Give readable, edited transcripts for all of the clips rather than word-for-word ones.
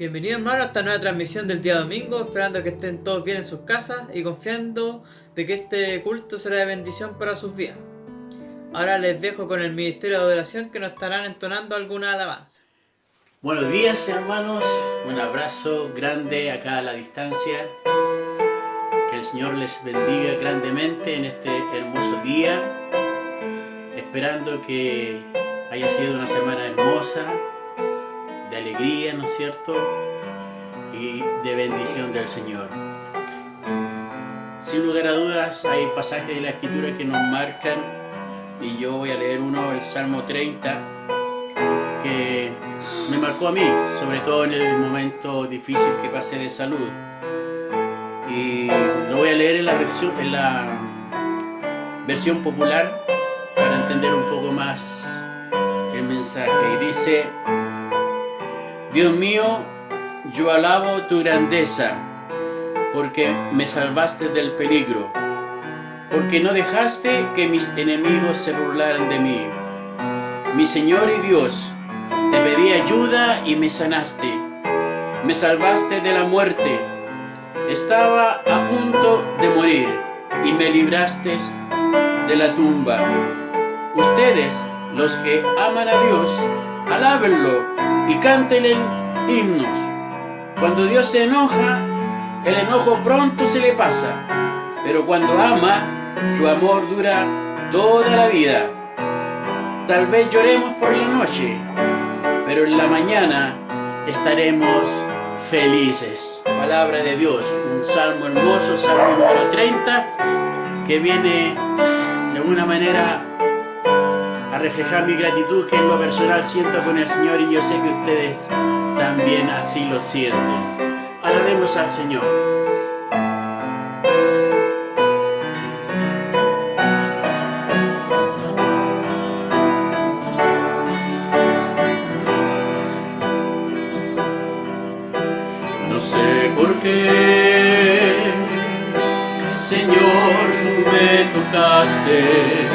Bienvenidos hermanos a esta nueva transmisión del día domingo, esperando que estén todos bien en sus casas y confiando de que este culto será de bendición para sus vidas. Ahora les dejo con el Ministerio de Adoración que nos estarán entonando alguna alabanza. Buenos días hermanos, un abrazo grande acá a la distancia. Que el Señor les bendiga grandemente en este hermoso día, esperando que haya sido una semana hermosa, de alegría, ¿no es cierto? Y de bendición del Señor. Sin lugar a dudas hay pasajes de la Escritura que nos marcan, y yo voy a leer uno, el Salmo 30, que me marcó a mí, sobre todo en el momento difícil que pasé de salud. Y lo voy a leer en la versión popular para entender un poco más el mensaje. Y dice: Dios mío, yo alabo tu grandeza, porque me salvaste del peligro, porque no dejaste que mis enemigos se burlaran de mí. Mi Señor y Dios, te pedí ayuda y me sanaste, me salvaste de la muerte. Estaba a punto de morir y me libraste de la tumba. Ustedes, los que aman a Dios, alábenlo y cántenle himnos. Cuando Dios se enoja, el enojo pronto se le pasa, pero cuando ama, su amor dura toda la vida. Tal vez lloremos por la noche, pero en la mañana estaremos felices. Palabra de Dios, un salmo hermoso, salmo número 30, que viene de alguna manera a reflejar mi gratitud que en lo personal siento con el Señor, y yo sé que ustedes también así lo sienten. Alabemos al Señor. No sé por qué, Señor, tú me tocaste.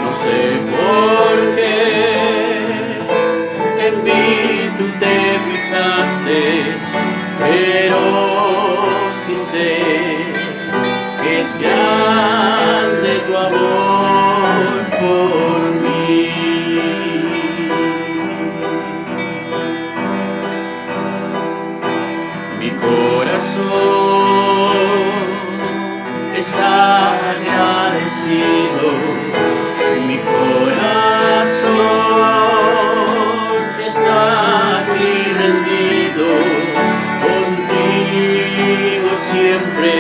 No sé por qué en mí tú te fijaste, pero sí sé que es grande tu amor por mí. Mi corazón está agradecido. Mi corazón está aquí rendido, contigo siempre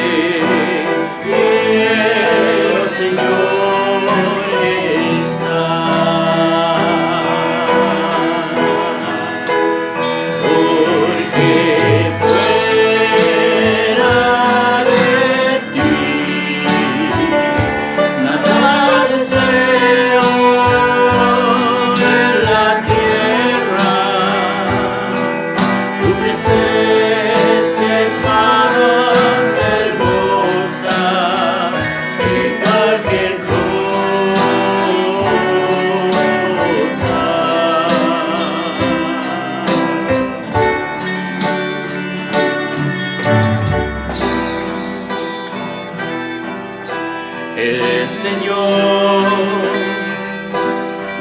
quiero, Señor, estar. Porque fuera de ti nada deseo en la tierra. Tu presencia es más hermosa que cualquier cosa. El Señor,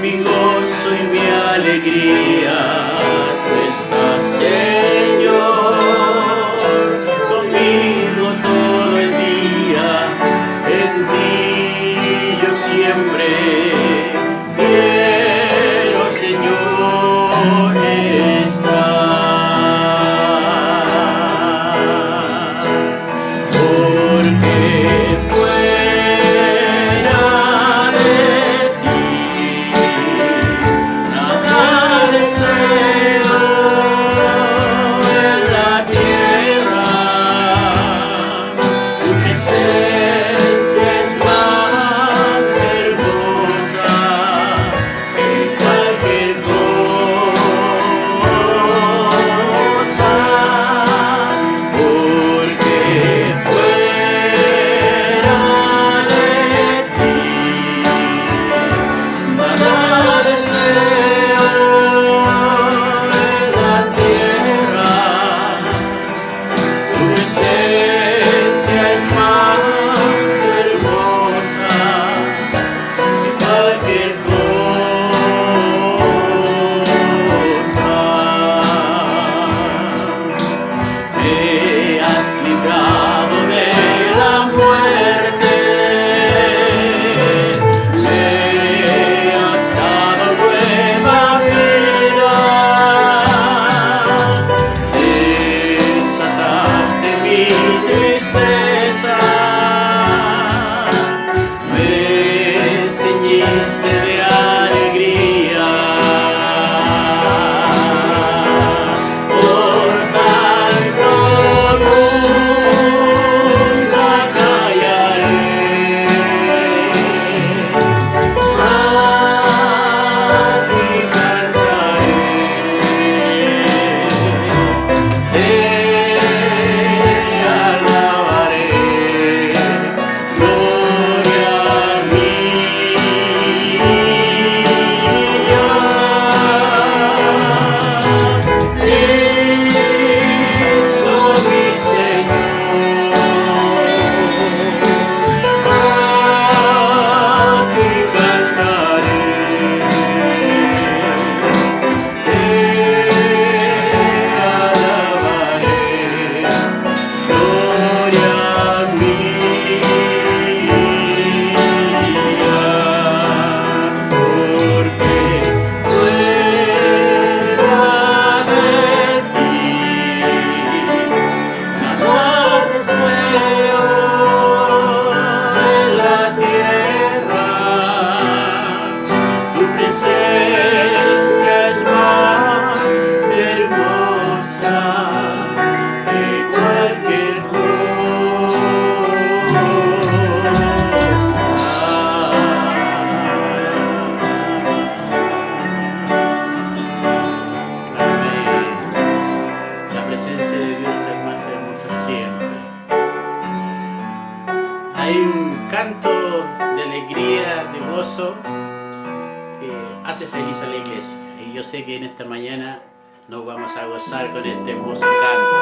mi gozo y mi alegría, tú estás, Señor, conmigo todo el día. En ti yo siempre quiero, Señor, estar. Porque fuera de ti nada deseo en la tierra. Tu presencia es más hermosa hace feliz a la iglesia. Y yo sé que en esta mañana nos vamos a gozar con este hermoso canto.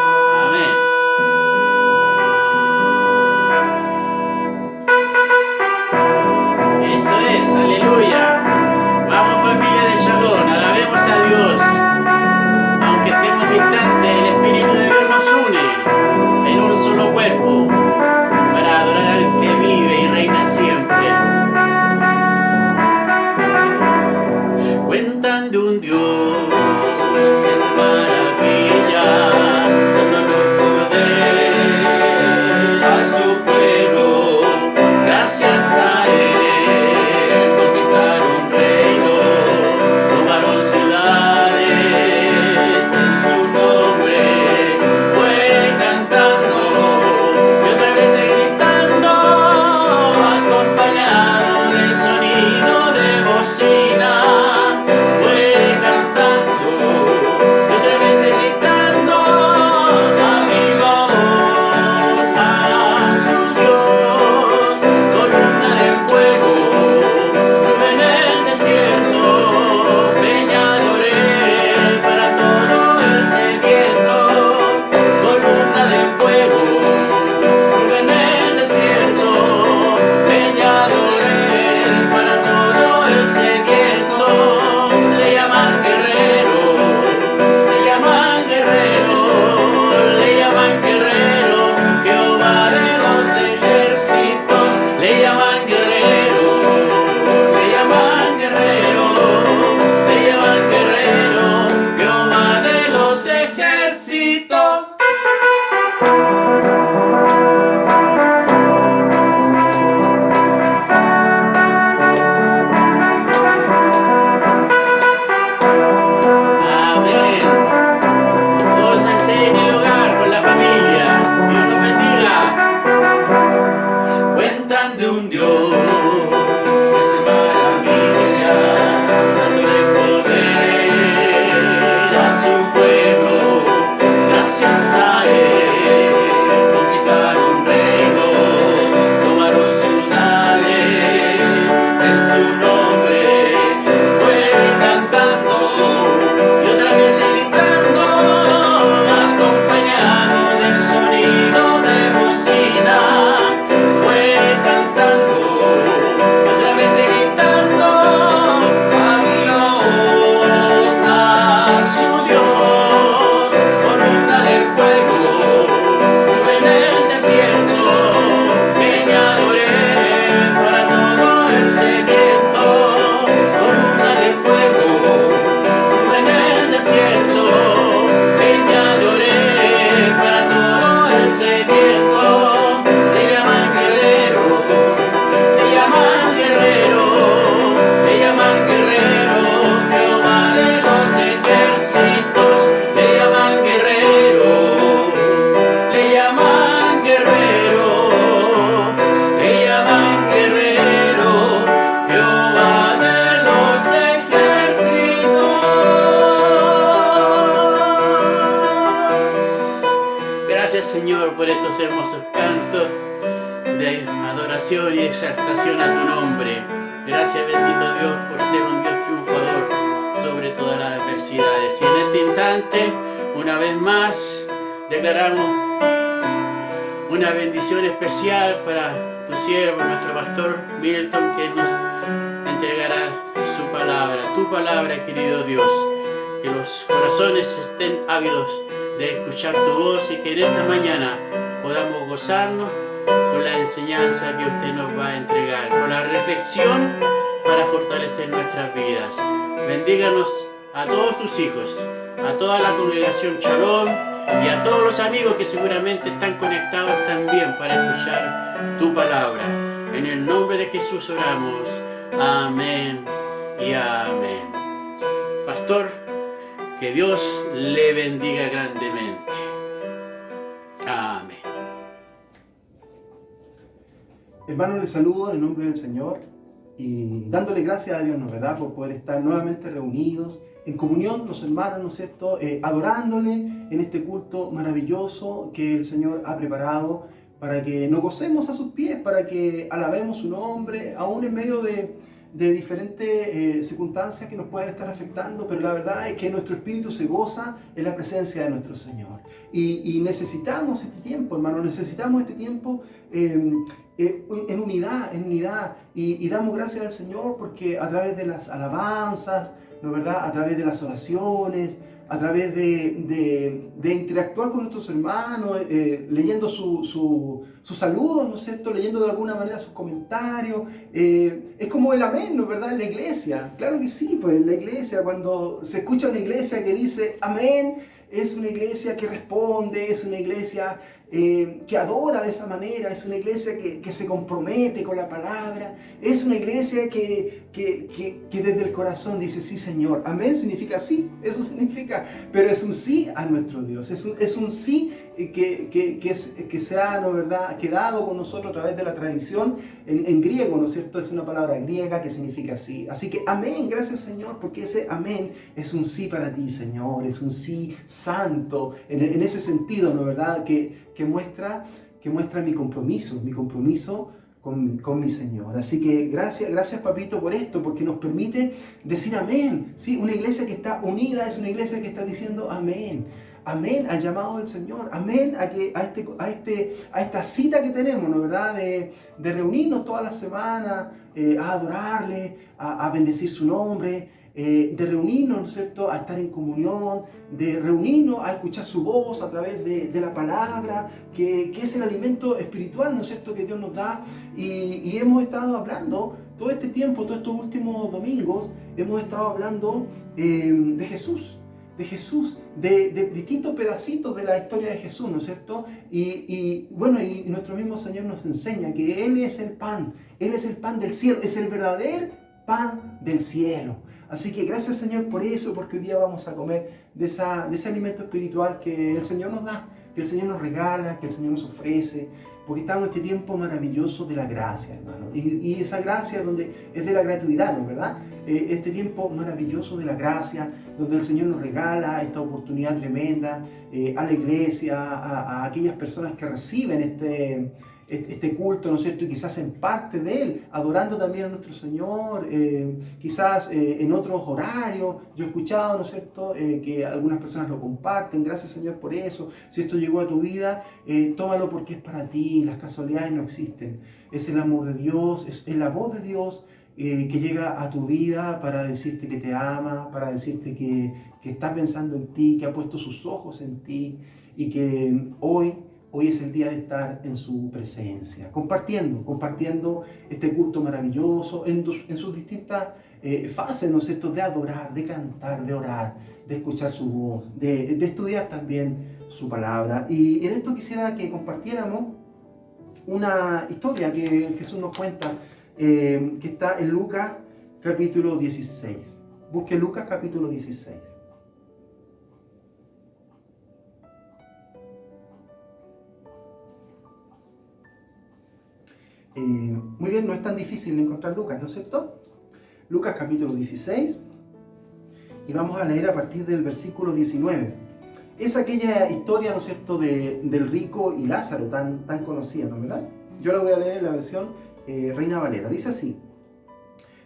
Amén. Eso es, aleluya. Vamos, familia de Shalom, alabemos a Dios. Aunque estemos distantes, el Espíritu de Dios nos une en un solo cuerpo para adorar al que vive y reina siempre. Cuentan de un Dios que es maravilla, dándonos poder a su pueblo. Gracias a Él conquistaron reinos, tomaron ciudades en su nombre. Fue cantando y otra vez gritando, acompañado del sonido de bocina. Fue cantando y otra vez gritando a viva voz a su Dios. Columna de fuego, nube en el desierto, peñadores para todo el sediento. Columna de fuego, nube en el desierto, peñadores para todo el sediento. Le llaman guerrero, le llaman guerrero, le llaman guerrero, Jehová de los ejércitos. Le llaman guerrero, le llaman guerrero, le llaman guerrero, Jehová de los ejércitos. Amén. Gócense en el hogar con la familia. Dios los bendiga. Cuentan de un Dios que hace maravilla, dándole poder a su pueblo. Gracias a Él conquistaron reinos, tomaron ciudades en su nombre. Fue cantando y otra vez gritando, acompañado de sonido de bocina. Fue cantando y otra vez gritando a viva voz a su Dios. Columna de fuego, nube en el desierto, peñadores para todo el sediento. Columna de fuego, nube en el desierto, peñadores para todo el sediento. Le llaman guerrero, le llaman guerrero, le llaman guerrero, Jehová de los ejércitos. Le llaman guerrero, le llaman guerrero, le llaman guerrero, Jehová de los ejércitos. Gracias, Señor, por estos hermosos cantos de adoración y exaltación a tu nombre. Gracias, bendito Dios, por ser un Dios triunfador sobre todas las adversidades. Y en este instante, una vez más, declaramos una bendición especial para tu siervo, nuestro pastor Milton, que nos entregará su palabra, tu palabra, querido Dios. Que los corazones estén ávidos de escuchar tu voz y que en esta mañana podamos gozarnos con la enseñanza que usted nos va a entregar, con la reflexión para fortalecer nuestras vidas. Bendíganos a todos tus hijos, a toda la congregación Shalom y a todos los amigos que seguramente están conectados también para escuchar tu palabra. En el nombre de Jesús oramos. Amén y amén. Pastor, que Dios le bendiga grandemente. Amén. Hermanos, les saludo en el nombre del Señor y dándole gracias a Dios, ¿no verdad?, por poder estar nuevamente reunidos en comunión, los hermanos, ¿no es cierto?, adorándole en este culto maravilloso que el Señor ha preparado para que nos gocemos a sus pies, para que alabemos su nombre, aún en medio de de diferentes circunstancias que nos puedan estar afectando, pero la verdad es que nuestro espíritu se goza en la presencia de nuestro Señor. Y necesitamos este tiempo, hermano, necesitamos este tiempo en unidad. Y damos gracias al Señor porque a través de las alabanzas, ¿no es verdad?, a través de las oraciones, a través de interactuar con nuestros hermanos, leyendo sus saludos, ¿no es cierto?, leyendo de alguna manera sus comentarios. Es como el amén, ¿no es verdad?, en la iglesia. Claro que sí, pues en la iglesia, cuando se escucha una iglesia que dice amén, es una iglesia que responde, es una iglesia que adora de esa manera, es una iglesia que se compromete con la palabra, es una iglesia que desde el corazón dice sí, Señor. Amén significa sí, eso significa, pero es un sí a nuestro Dios, es un sí que se ha, ¿no verdad?, quedado con nosotros a través de la tradición en griego, ¿no es cierto? Es una palabra griega que significa sí. Así que amén, gracias, Señor, porque ese amén es un sí para ti, Señor, es un sí santo, en ese sentido, ¿no verdad?, que muestra mi compromiso con mi Señor. Así que gracias Papito por esto, porque nos permite decir amén. ¿Sí? Una iglesia que está unida es una iglesia que está diciendo amén. Amén al llamado del Señor. Amén a esta cita que tenemos, ¿no verdad?, de reunirnos todas las semanas, a adorarle, a bendecir su nombre, de reunirnos, ¿no es cierto?, a estar en comunión, de reunirnos a escuchar su voz a través de la palabra, que es el alimento espiritual, ¿no es cierto?, que Dios nos da. Y hemos estado hablando todo este tiempo, todos estos últimos domingos, hemos estado hablando de Jesús, de distintos pedacitos de la historia de Jesús, ¿no es cierto? Y nuestro mismo Señor nos enseña que Él es el pan del cielo, es el verdadero pan del cielo. Así que gracias, Señor, por eso, porque hoy día vamos a comer de ese alimento espiritual que el Señor nos da, que el Señor nos regala, que el Señor nos ofrece, porque estamos en este tiempo maravilloso de la gracia, hermano. Y esa gracia donde es de la gratuidad, ¿no es verdad? Este tiempo maravilloso de la gracia, donde el Señor nos regala esta oportunidad tremenda a la iglesia, a aquellas personas que reciben este culto, ¿no es cierto?, y quizás en parte de él, adorando también a nuestro Señor, quizás en otros horarios. Yo he escuchado, ¿no es cierto?, que algunas personas lo comparten. Gracias, Señor, por eso. Si esto llegó a tu vida, tómalo porque es para ti. Las casualidades no existen. Es el amor de Dios, es la voz de Dios que llega a tu vida para decirte que te ama, para decirte que está pensando en ti, que ha puesto sus ojos en ti y que hoy es el día de estar en su presencia, compartiendo este culto maravilloso en sus distintas fases, ¿no es cierto?, de adorar, de cantar, de orar, de escuchar su voz, de estudiar también su palabra. Y en esto quisiera que compartiéramos una historia que Jesús nos cuenta, que está en Lucas capítulo 16. Busque Lucas capítulo 16. Muy bien, no es tan difícil encontrar Lucas, ¿no es cierto? Lucas capítulo 16, y vamos a leer a partir del versículo 19. Es aquella historia, ¿no es cierto?, del rico y Lázaro, tan conocida, ¿no es verdad? Yo la voy a leer en la versión Reina Valera. Dice así: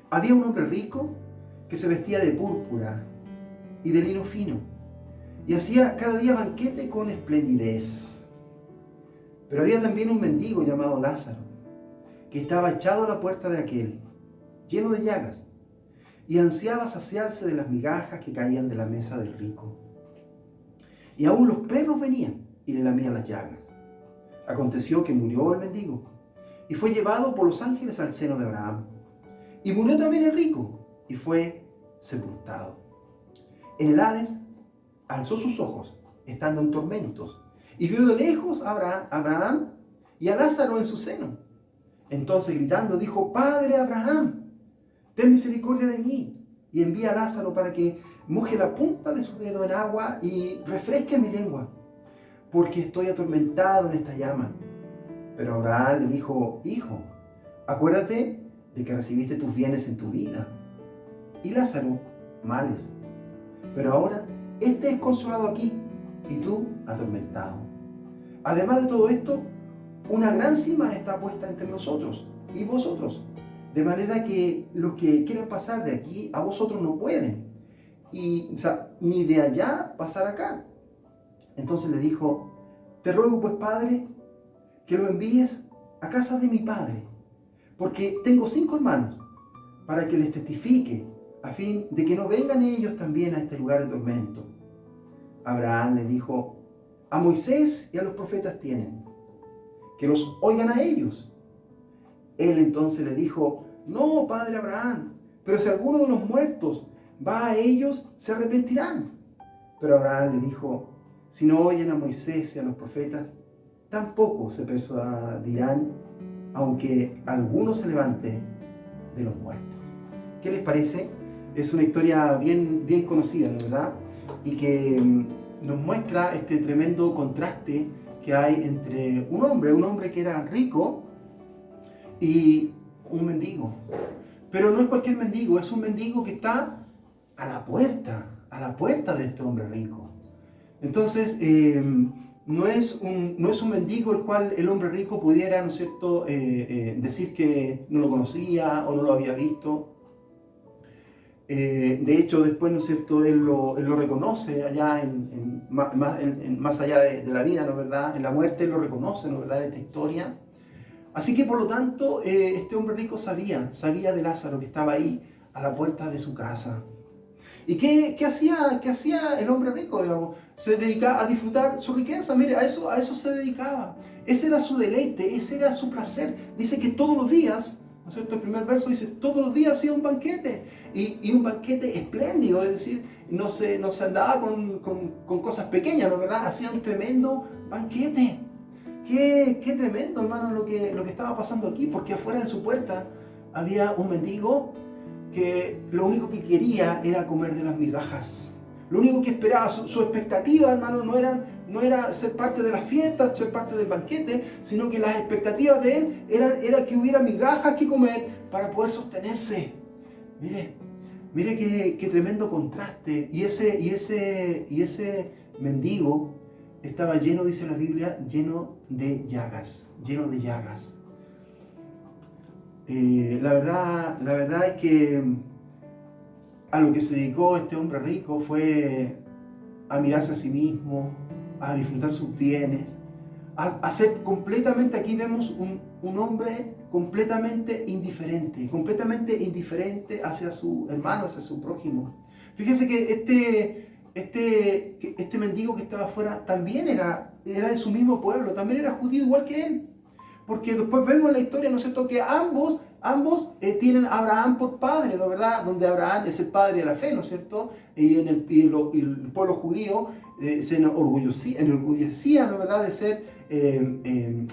había un hombre rico que se vestía de púrpura y de lino fino, y hacía cada día banquete con esplendidez. Pero había también un mendigo llamado Lázaro, que estaba echado a la puerta de aquel, lleno de llagas, y ansiaba saciarse de las migajas que caían de la mesa del rico. Y aún los perros venían y le lamían las llagas. Aconteció que murió el mendigo, y fue llevado por los ángeles al seno de Abraham. Y murió también el rico, y fue sepultado. En el Hades alzó sus ojos, estando en tormentos, y vio de lejos a Abraham y a Lázaro en su seno. Entonces, gritando, dijo: Padre Abraham, ten misericordia de mí, y envía a Lázaro para que moje la punta de su dedo en agua y refresque mi lengua, porque estoy atormentado en esta llama. Pero Abraham le dijo: Hijo, acuérdate de que recibiste tus bienes en tu vida, y Lázaro males. Pero ahora este es consolado aquí, y tú atormentado. Además de todo esto, una gran cima está puesta entre nosotros y vosotros. de manera que los que quieren pasar de aquí a vosotros no pueden, y, o sea, ni de allá pasar acá. Entonces le dijo: te ruego pues, padre, que lo envíes a casa de mi padre, porque tengo 5 hermanos, para que les testifique, a fin de que no vengan ellos también a este lugar de tormento. Abraham le dijo: a Moisés y a los profetas tienen, que los oigan a ellos. Él entonces le dijo: no, padre Abraham, pero si alguno de los muertos va a ellos, se arrepentirán. Pero Abraham le dijo: si no oyen a Moisés y a los profetas, tampoco se persuadirán, aunque alguno se levante de los muertos. ¿Qué les parece? Es una historia bien conocida, ¿no, verdad? Y que nos muestra este tremendo contraste que hay entre un hombre que era rico, y un mendigo. Pero no es cualquier mendigo, es un mendigo que está a la puerta de este hombre rico. Entonces, no es un mendigo el cual el hombre rico pudiera, ¿no es cierto?, decir que no lo conocía o no lo había visto. De hecho, después, ¿no es cierto?, él lo reconoce allá más allá de la vida, ¿no es verdad? En la muerte él lo reconoce, ¿no es verdad?, en esta historia. Así que, por lo tanto, este hombre rico sabía de Lázaro, que estaba ahí a la puerta de su casa. ¿Y qué hacía el hombre rico, digamos? Se dedicaba a disfrutar su riqueza. Mire, a eso se dedicaba. Ese era su deleite, ese era su placer. Dice que todos los días, ¿no es cierto? El primer verso dice: todos los días hacía un banquete. Y un banquete espléndido, es decir, no se andaba con cosas pequeñas, ¿no es verdad? Hacía un tremendo banquete. Qué tremendo, hermano, lo que estaba pasando aquí, porque afuera de su puerta había un mendigo que lo único que quería era comer de las migajas. Lo único que esperaba, su expectativa, hermano, no era ser parte de las fiestas, ser parte del banquete, sino que las expectativas de él era que hubiera migajas que comer para poder sostenerse. Mire qué tremendo contraste. Y ese mendigo estaba lleno, dice la Biblia, lleno de llagas. La verdad es que a lo que se dedicó este hombre rico fue a mirarse a sí mismo, a disfrutar sus bienes, a ser completamente, aquí vemos un hombre completamente indiferente hacia su hermano, hacia su prójimo. Fíjense que este mendigo que estaba afuera también era de su mismo pueblo, también era judío igual que él. Porque después vemos en la historia, ¿no es cierto?, que ambos tienen a Abraham por padre, ¿no es verdad? Donde Abraham es el padre de la fe, ¿no es cierto? Y el pueblo judío se enorgullecía, ¿no es verdad?, de ser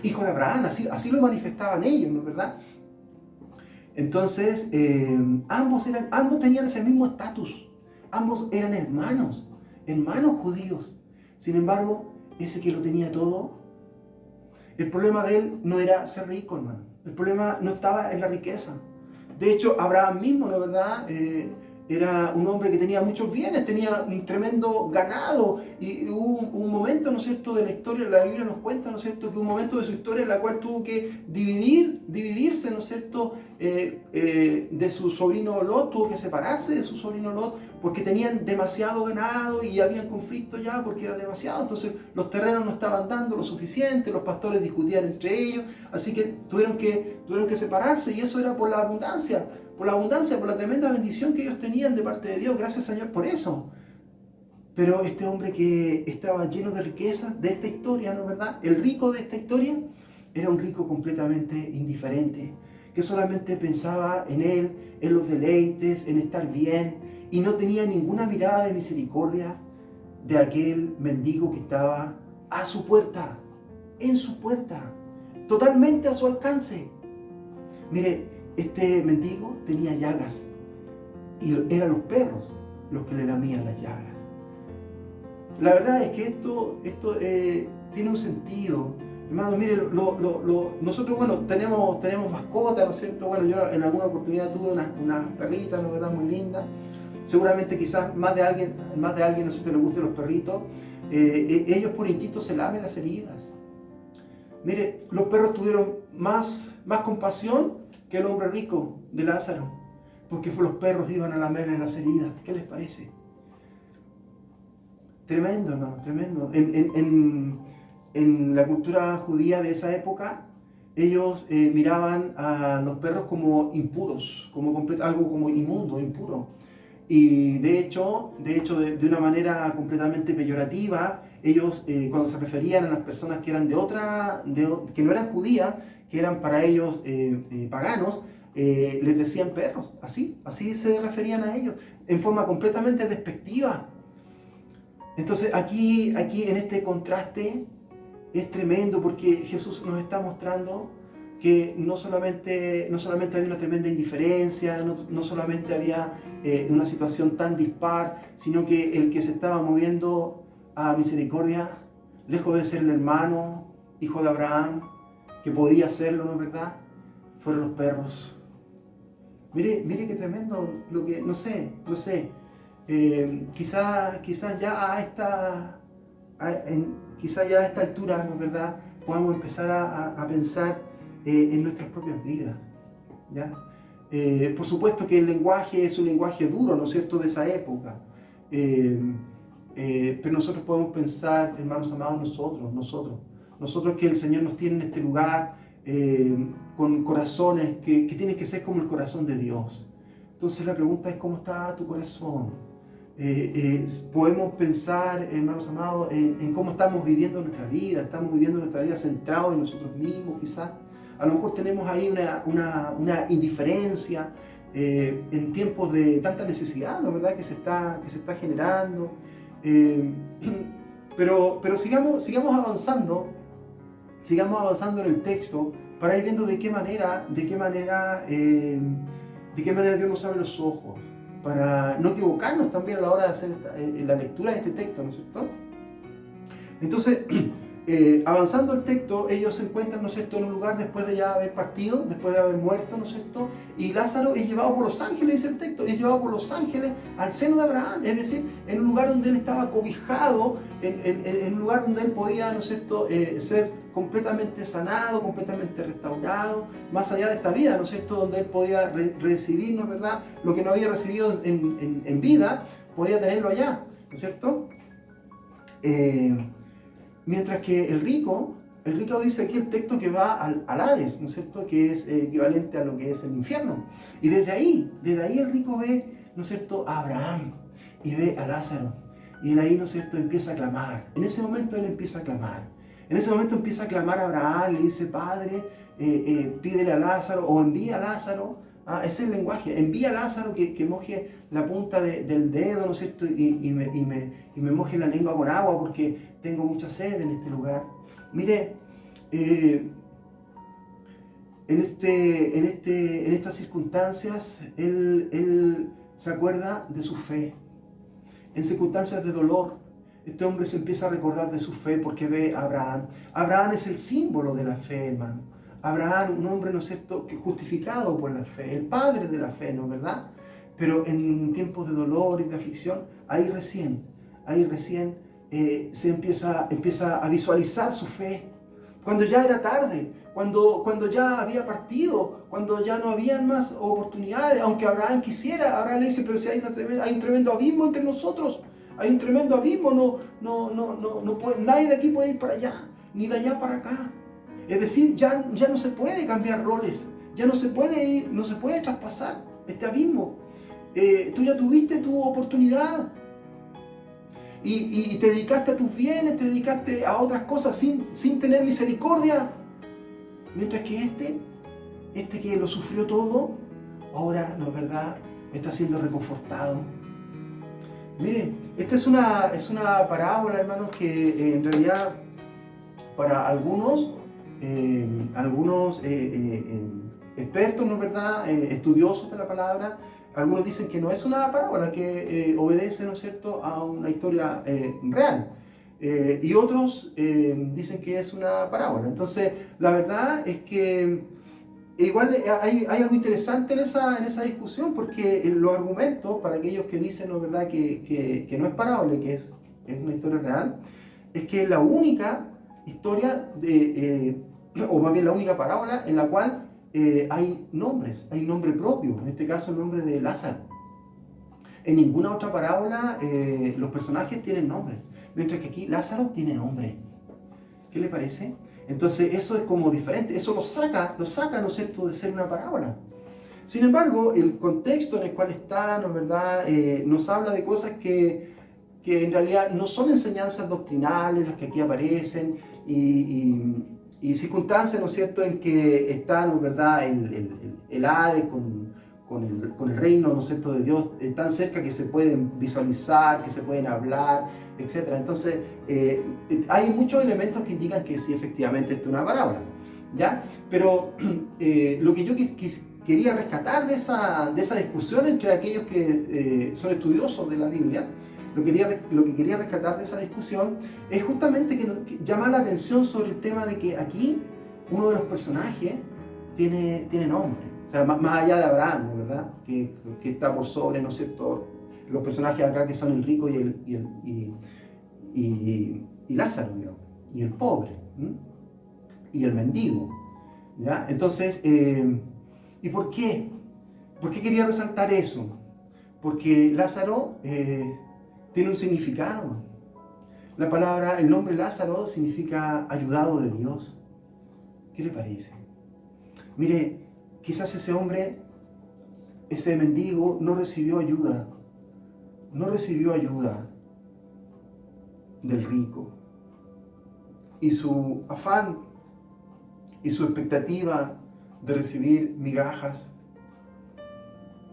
hijo de Abraham, así lo manifestaban ellos, ¿no es verdad? Entonces, ambos tenían ese mismo estatus, ambos eran hermanos judíos. Sin embargo, ese que lo tenía todo, el problema de él no era ser rico, hermano. El problema no estaba en la riqueza. De hecho, Abraham mismo, la verdad, era un hombre que tenía muchos bienes, tenía un tremendo ganado. Y hubo un momento, ¿no es cierto?, de la historia, la Biblia nos cuenta, ¿no es cierto?, que un momento de su historia en la cual tuvo que dividirse, ¿no es cierto?, de su sobrino Lot, tuvo que separarse de su sobrino Lot, porque tenían demasiado ganado y habían conflictos ya porque era demasiado. Entonces los terrenos no estaban dando lo suficiente, los pastores discutían entre ellos, así que tuvieron que separarse, y eso era por la abundancia, por la tremenda bendición que ellos tenían de parte de Dios. Gracias, Señor, por eso. Pero este hombre que estaba lleno de riqueza de esta historia, ¿no es verdad?, el rico de esta historia, era un rico completamente indiferente, que solamente pensaba en él, en los deleites, en estar bien, y no tenía ninguna mirada de misericordia de aquel mendigo que estaba a su puerta, en su puerta, totalmente a su alcance. Mire, este mendigo tenía llagas, y eran los perros los que le lamían las llagas. La verdad es que esto tiene un sentido. Hermano, mire, nosotros, bueno, tenemos mascotas, ¿no es cierto? Bueno, yo en alguna oportunidad tuve unas perritas, ¿no es verdad?, muy lindas. Seguramente quizás más de alguien a usted le gusten los perritos. Ellos por instinto se lamen las heridas. Mire, los perros tuvieron más compasión que el hombre rico de Lázaro, porque los perros iban a lamerle las heridas. ¿Qué les parece? Tremendo, hermano, tremendo. En la cultura judía de esa época, ellos miraban a los perros como impuros, como algo como inmundo, impuro. Y de hecho, de una manera completamente peyorativa, ellos cuando se referían a las personas que eran que no eran judías, que eran para ellos paganos, les decían perros, así se referían a ellos, en forma completamente despectiva. Entonces aquí en este contraste es tremendo, porque Jesús nos está mostrando que no solamente había una tremenda indiferencia, no solamente había una situación tan dispar, sino que el que se estaba moviendo a misericordia, lejos de ser el hermano, hijo de Abraham, que podía serlo, ¿no es verdad?, fueron los perros. Mire qué tremendo, lo que, no sé, quizás ya a esta altura, ¿no es verdad?, podamos empezar a pensar en nuestras propias vidas, ¿ya? Por supuesto que el lenguaje es un lenguaje duro, ¿no es cierto?, de esa época, pero nosotros podemos pensar, hermanos amados, nosotros que el Señor nos tiene en este lugar con corazones que tienen que ser como el corazón de Dios. Entonces la pregunta es: ¿cómo está tu corazón? Podemos pensar, hermanos amados, en cómo estamos viviendo nuestra vida. Estamos viviendo nuestra vida centrados en nosotros mismos, quizás. A lo mejor tenemos ahí una indiferencia en tiempos de tanta necesidad, ¿no es verdad?, que se está generando. Pero sigamos avanzando en el texto para ir viendo de qué manera Dios nos abre los ojos, para no equivocarnos también a la hora de hacer la lectura de este texto, ¿no es cierto? Entonces, avanzando el texto, ellos se encuentran, ¿no es cierto?, en un lugar después de ya haber partido, después de haber muerto, ¿no es cierto? Y Lázaro es llevado por los ángeles, dice el texto, es llevado por los ángeles al seno de Abraham, es decir, en un lugar donde él estaba cobijado, en un lugar donde él podía, ¿no es cierto?, ser completamente sanado, completamente restaurado, más allá de esta vida, ¿no es cierto?, donde él podía recibir, ¿no es verdad?, lo que no había recibido en vida, podía tenerlo allá, ¿no es cierto? Mientras que el rico dice aquí el texto que va al Hades, ¿no es cierto?, que es equivalente a lo que es el infierno. Y desde ahí el rico ve, ¿no es cierto?, a Abraham y ve a Lázaro. Y él ahí, ¿no es cierto?, empieza a clamar. En ese momento él empieza a clamar. En ese momento empieza a clamar a Abraham, le dice: Padre, pídele a Lázaro, o envía a Lázaro. Ese es el lenguaje: envía a Lázaro que moje la punta del dedo, ¿no es cierto?, y me moje la lengua con agua, porque tengo mucha sed en este lugar. Mire, en estas circunstancias, él se acuerda de su fe. En circunstancias de dolor, este hombre se empieza a recordar de su fe, porque ve a Abraham. Abraham es el símbolo de la fe, hermano. Abraham, un hombre, ¿no es cierto?, que justificado por la fe, el padre de la fe, ¿no es verdad? Pero en tiempos de dolor y de aflicción, ahí recién se empieza a visualizar su fe. Cuando ya era tarde, cuando ya había partido, cuando ya no habían más oportunidades, aunque Abraham quisiera. Abraham le dice: pero si hay un tremendo abismo entre nosotros, hay un tremendo abismo, nadie de aquí puede ir para allá, ni de allá para acá. Es decir, ya no se puede cambiar roles, ya no se puede ir, no se puede traspasar este abismo. Tú ya tuviste tu oportunidad y te dedicaste a tus bienes, te dedicaste a otras cosas sin tener misericordia. Mientras que este que lo sufrió todo, ahora, ¿no es verdad?, está siendo reconfortado. Miren, esta es una parábola, hermanos, que en realidad para algunos expertos, ¿no es verdad?, estudiosos de la palabra, algunos dicen que no es una parábola, que obedece, ¿no es cierto?, a una historia real. Y otros dicen que es una parábola. Entonces, la verdad es que igual hay algo interesante en esa discusión, porque los argumentos, para aquellos que dicen, ¿no es verdad?, que no es parábola, que es una historia real, es que es la única historia, o más bien la única parábola en la cual hay nombres, hay un nombre propio, en este caso el nombre de Lázaro. En ninguna otra parábola los personajes tienen nombre, mientras que aquí Lázaro tiene nombre. ¿Qué le parece? Entonces eso es como diferente, eso lo saca, ¿no es cierto?, de ser una parábola. Sin embargo, el contexto en el cual está, ¿no es verdad?, nos habla de cosas que en realidad no son enseñanzas doctrinales las que aquí aparecen y circunstancias, ¿no es cierto?, en que está, ¿no es verdad?, el Hades con el reino, ¿no es cierto?, de Dios tan cerca que se pueden visualizar, que se pueden hablar, etc. Entonces, hay muchos elementos que indican que sí, efectivamente, esto es una parábola, ¿ya? Pero lo que yo quería rescatar de esa discusión entre aquellos que son estudiosos de la Biblia, lo que quería rescatar de esa discusión es justamente que llama la atención sobre el tema de que aquí uno de los personajes tiene nombre. O sea, más allá de Abraham, ¿no? ¿Verdad? Que está por sobre, ¿no es cierto?, los personajes acá que son el rico y Lázaro, digamos, y el pobre, ¿sí?, y el mendigo, ¿ya? Entonces, ¿y por qué? ¿Por qué quería resaltar eso? Porque Lázaro tiene un significado. El nombre Lázaro significa ayudado de Dios. ¿Qué le parece? Mire, quizás ese hombre, ese mendigo, no recibió ayuda del rico. Y su afán y su expectativa de recibir migajas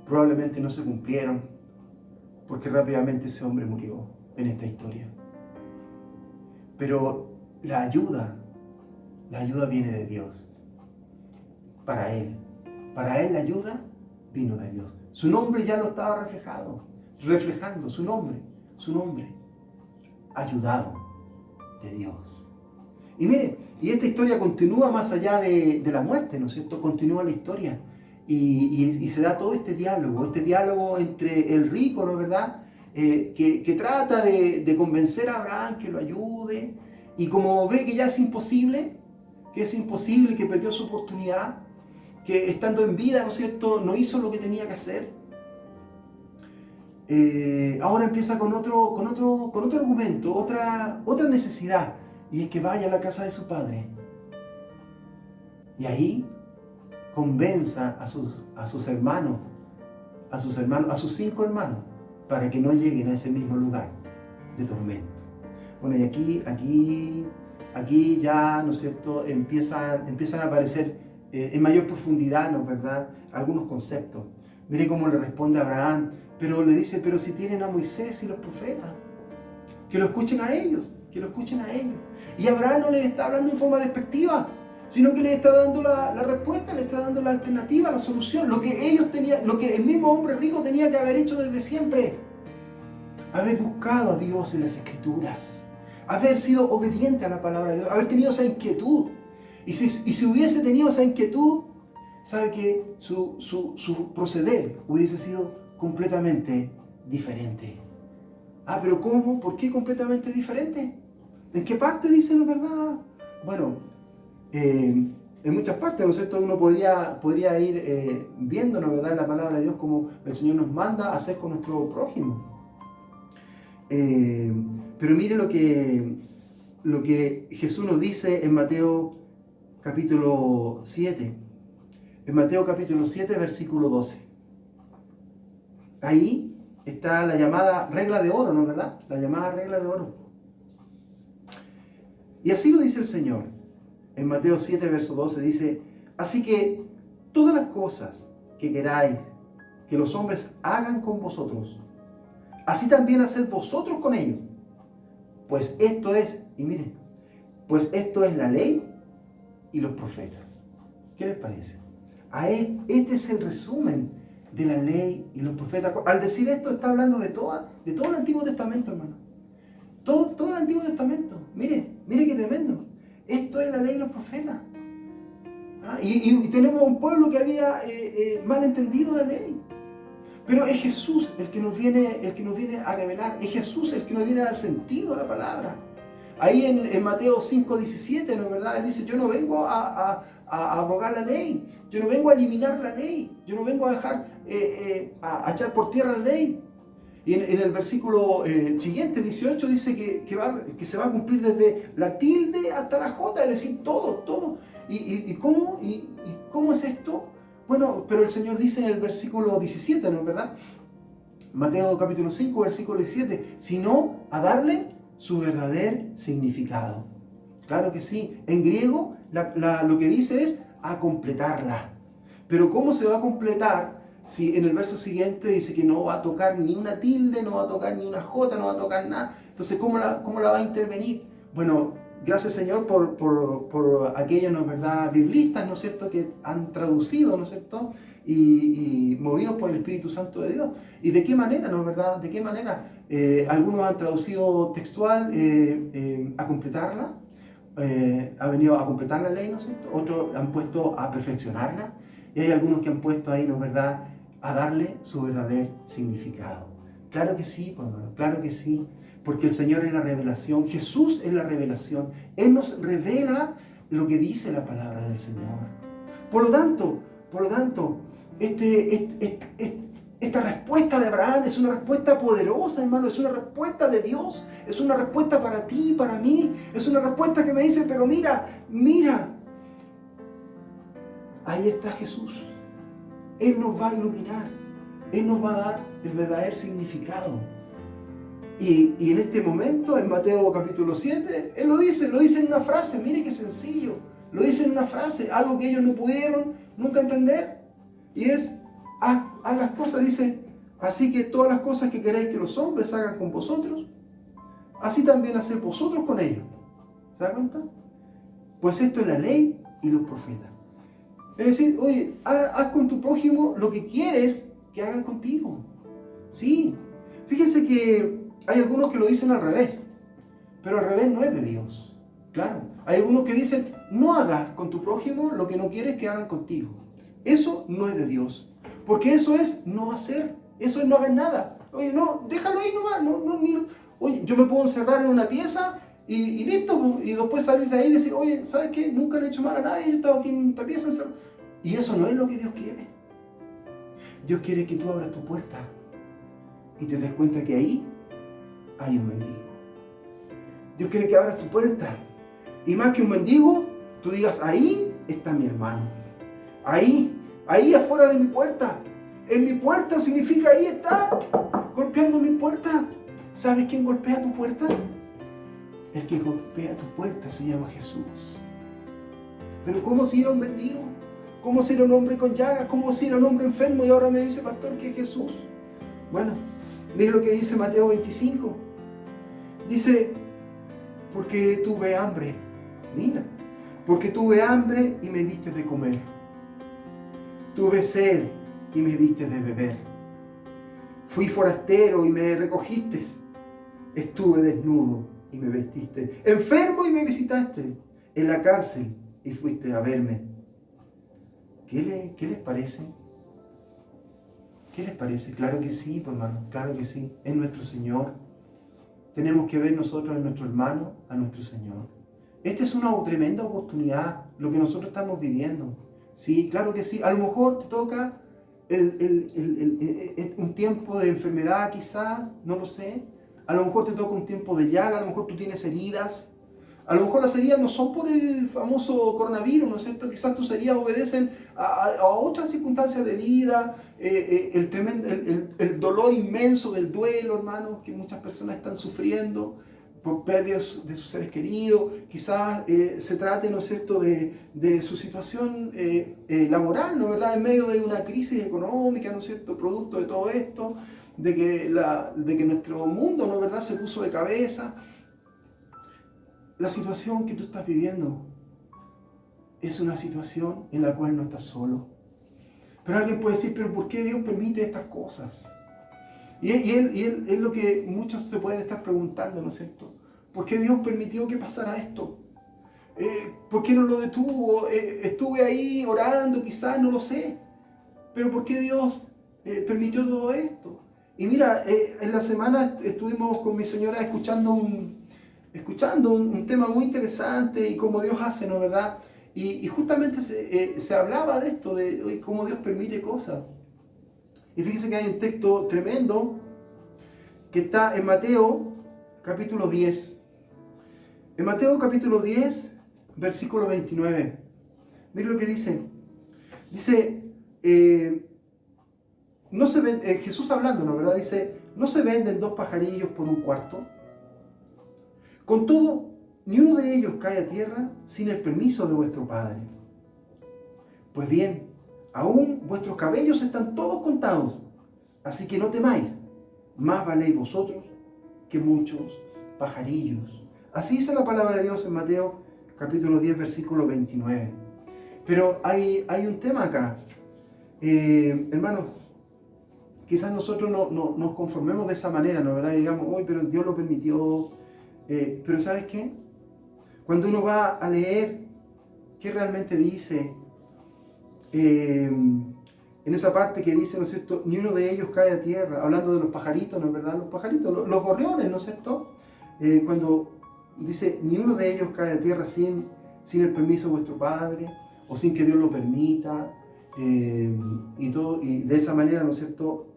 probablemente no se cumplieron, porque rápidamente ese hombre murió en esta historia. Pero la ayuda viene de Dios. Para él la ayuda vino de Dios. Su nombre ya lo estaba reflejando su nombre, ayudado de Dios. Y mire, y esta historia continúa más allá de la muerte, ¿no es cierto? Continúa la historia. Y se da todo este diálogo entre el rico, ¿no es verdad?, que trata de convencer a Abraham que lo ayude, y como ve que ya es imposible, que perdió su oportunidad, que estando en vida, ¿no es cierto?, no hizo lo que tenía que hacer, ahora empieza con otro argumento, otra necesidad, y es que vaya a la casa de su padre. Y ahí convenza a sus hermanos, a sus 5 hermanos, para que no lleguen a ese mismo lugar de tormento. Bueno, y aquí ya, ¿no es cierto?, empiezan a aparecer en mayor profundidad, ¿no es verdad?, algunos conceptos. Mire cómo le responde Abraham, pero le dice, pero si tienen a Moisés y los profetas, que lo escuchen a ellos. Y Abraham no les está hablando en forma despectiva, sino que les está dando la respuesta, les está dando la alternativa, la solución, lo que el mismo hombre rico tenía que haber hecho desde siempre. Haber buscado a Dios en las Escrituras, haber sido obediente a la palabra de Dios, haber tenido esa inquietud. Y si hubiese tenido esa inquietud, sabe que su proceder hubiese sido completamente diferente. Pero ¿cómo? ¿Por qué completamente diferente? ¿En qué parte dice la verdad? Bueno, en muchas partes, ¿no es cierto?, uno podría ir viendo, ¿no es verdad?, la palabra de Dios, como el Señor nos manda a hacer con nuestro prójimo. Pero mire lo que Jesús nos dice en Mateo capítulo 7. En Mateo capítulo 7, versículo 12. Ahí está la llamada regla de oro, ¿no es verdad? La llamada regla de oro. Y así lo dice el Señor. En Mateo 7, verso 12 dice, así que todas las cosas que queráis que los hombres hagan con vosotros, así también haced vosotros con ellos. Pues esto es, y miren, pues esto es la ley y los profetas. ¿Qué les parece? Este es el resumen de la ley y los profetas. Al decir esto está hablando de todo el Antiguo Testamento, hermano. Todo el Antiguo Testamento. Mire qué tremendo. Esto es la ley y los profetas. Y tenemos un pueblo que había mal entendido la ley. Pero es Jesús el que nos viene a revelar. Es Jesús el que nos viene a dar sentido a la palabra. Ahí en Mateo 5:17, ¿no es verdad? Él dice, yo no vengo a abogar la ley. Yo no vengo a eliminar la ley. Yo no vengo a dejar, a echar por tierra la ley. Y en el versículo siguiente, 18, dice que se va a cumplir desde la tilde hasta la jota, es decir, todo. ¿Y cómo es esto? Bueno, pero el Señor dice en el versículo 17, ¿no es verdad? Mateo capítulo 5, versículo 17, sino a darle su verdadero significado. Claro que sí, en griego lo que dice es a completarla. Pero ¿cómo se va a completar si en el verso siguiente dice que no va a tocar ni una tilde, no va a tocar ni una jota, no va a tocar nada? Entonces, ¿cómo la va a intervenir? Bueno, gracias Señor por aquellos, ¿no es verdad?, biblistas, ¿no es cierto?, que han traducido, ¿no es cierto?, y movidos por el Espíritu Santo de Dios. ¿Y de qué manera, no es verdad? ¿De qué manera? Algunos han traducido textual a completarla, ha venido a completar la ley, ¿no es cierto? Otros han puesto a perfeccionarla, y hay algunos que han puesto ahí, ¿no es verdad?, a darle su verdadero significado. Claro que sí, pues, hermano, claro que sí. Porque el Señor es la revelación, Jesús es la revelación. Él nos revela lo que dice la palabra del Señor. Por lo tanto, esta respuesta de Abraham es una respuesta poderosa, hermano, es una respuesta de Dios, es una respuesta para ti, para mí, es una respuesta que me dice, pero mira, ahí está Jesús. Él nos va a iluminar, Él nos va a dar el verdadero significado. Y en este momento, en Mateo capítulo 7, Él lo dice en una frase, mire qué sencillo, lo dice en una frase, algo que ellos no pudieron nunca entender, y es, haz las cosas, dice, así que todas las cosas que queréis que los hombres hagan con vosotros, así también haced vosotros con ellos. ¿Se da cuenta? Pues esto es la ley y los profetas. Es decir, oye, haz con tu prójimo lo que quieres que hagan contigo. Sí, fíjense que hay algunos que lo dicen al revés, pero al revés no es de Dios. Claro, hay algunos que dicen, no hagas con tu prójimo lo que no quieres que hagan contigo. Eso no es de Dios, porque eso es no hacer, eso es no hacer nada. Oye, no, déjalo ahí nomás, oye, yo me puedo encerrar en una pieza y listo, y después salir de ahí y decir, oye, ¿sabes qué? Nunca le he hecho mal a nadie, yo he estado aquí en esta pieza encerrado. Y eso no es lo que Dios quiere. Dios quiere que tú abras tu puerta y te des cuenta que ahí hay un mendigo. Dios quiere que abras tu puerta y más que un mendigo, tú digas, ahí está mi hermano. Ahí afuera de mi puerta. En mi puerta significa ahí está, golpeando mi puerta. ¿Sabes quién golpea tu puerta? El que golpea tu puerta se llama Jesús. Pero ¿cómo si era un mendigo? ¿Cómo si era un hombre con llagas? ¿Cómo si era un hombre enfermo? Y ahora me dice, pastor, que es Jesús. Bueno, mira lo que dice Mateo 25. Dice, porque tuve hambre. Mira, porque tuve hambre y me diste de comer. Tuve sed y me diste de beber. Fui forastero y me recogiste. Estuve desnudo y me vestiste. Enfermo y me visitaste. En la cárcel y fuiste a verme. ¿Qué les parece? ¿Qué les parece? Claro que sí, pues, hermano, claro que sí. Es nuestro Señor. Tenemos que ver nosotros a nuestro hermano, a nuestro Señor. Esta es una tremenda oportunidad, lo que nosotros estamos viviendo. Sí, claro que sí. A lo mejor te toca un tiempo de enfermedad quizás, no lo sé. A lo mejor te toca un tiempo de llaga, a lo mejor tú tienes heridas. A lo mejor las heridas no son por el famoso coronavirus, ¿no es cierto? Quizás tus heridas obedecen a otras circunstancias de vida, el dolor inmenso del duelo, hermanos, que muchas personas están sufriendo por pérdidas de sus seres queridos. Quizás se trate, ¿no es cierto?, de su situación laboral, ¿no es verdad?, en medio de una crisis económica, ¿no es cierto?, producto de todo esto, de que nuestro mundo, ¿no es verdad?, se puso de cabeza. La situación que tú estás viviendo es una situación en la cual no estás solo. Pero alguien puede decir, pero ¿por qué Dios permite estas cosas? Y es lo que muchos se pueden estar preguntando, ¿no es cierto? ¿Por qué Dios permitió que pasara esto? ¿Por qué no lo detuvo? Estuve ahí orando, quizás, no lo sé. Pero ¿por qué Dios permitió todo esto? Y mira, en la semana estuvimos con mi señora escuchando un tema muy interesante y cómo Dios hace, ¿no es verdad? Y justamente se hablaba de esto, de cómo Dios permite cosas. Y fíjense que hay un texto tremendo que está en Mateo capítulo 10. En Mateo capítulo 10, versículo 29. Miren lo que dice. Dice, no se Jesús hablando, ¿no? ¿Verdad? Dice, ¿no se venden 2 pajarillos por un cuarto? Con todo, ni uno de ellos cae a tierra sin el permiso de vuestro Padre. Pues bien, aún vuestros cabellos están todos contados, así que no temáis, más valéis vosotros que muchos pajarillos. Así dice la palabra de Dios en Mateo capítulo 10, versículo 29. Pero hay un tema acá. Hermanos, quizás nosotros no nos conformemos de esa manera, ¿no? ¿Verdad? Digamos, uy, pero Dios lo permitió. Pero ¿sabes qué? Cuando uno va a leer qué realmente dice, en esa parte que dice, ¿no es cierto? Ni uno de ellos cae a tierra, hablando de los pajaritos, ¿no es verdad? Los pajaritos, los gorriones, ¿no es cierto? Cuando dice, ni uno de ellos cae a tierra sin el permiso de vuestro Padre, o sin que Dios lo permita, y de esa manera, ¿no es cierto?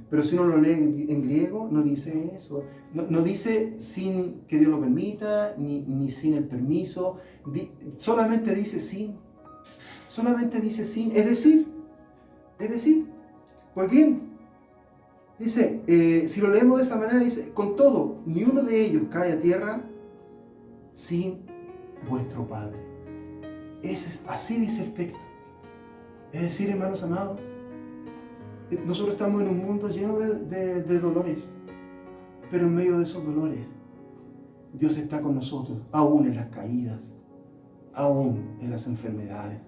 Pero si uno lo lee en griego, no dice eso. No dice sin que Dios lo permita, ni sin el permiso. Solamente dice sin. Solamente dice sin. Es decir, pues bien, dice, si lo leemos de esa manera, dice, con todo, ni uno de ellos cae a tierra sin vuestro Padre. Así dice el texto. Es decir, hermanos amados, nosotros estamos en un mundo lleno de dolores, pero en medio de esos dolores, Dios está con nosotros, aún en las caídas, aún en las enfermedades.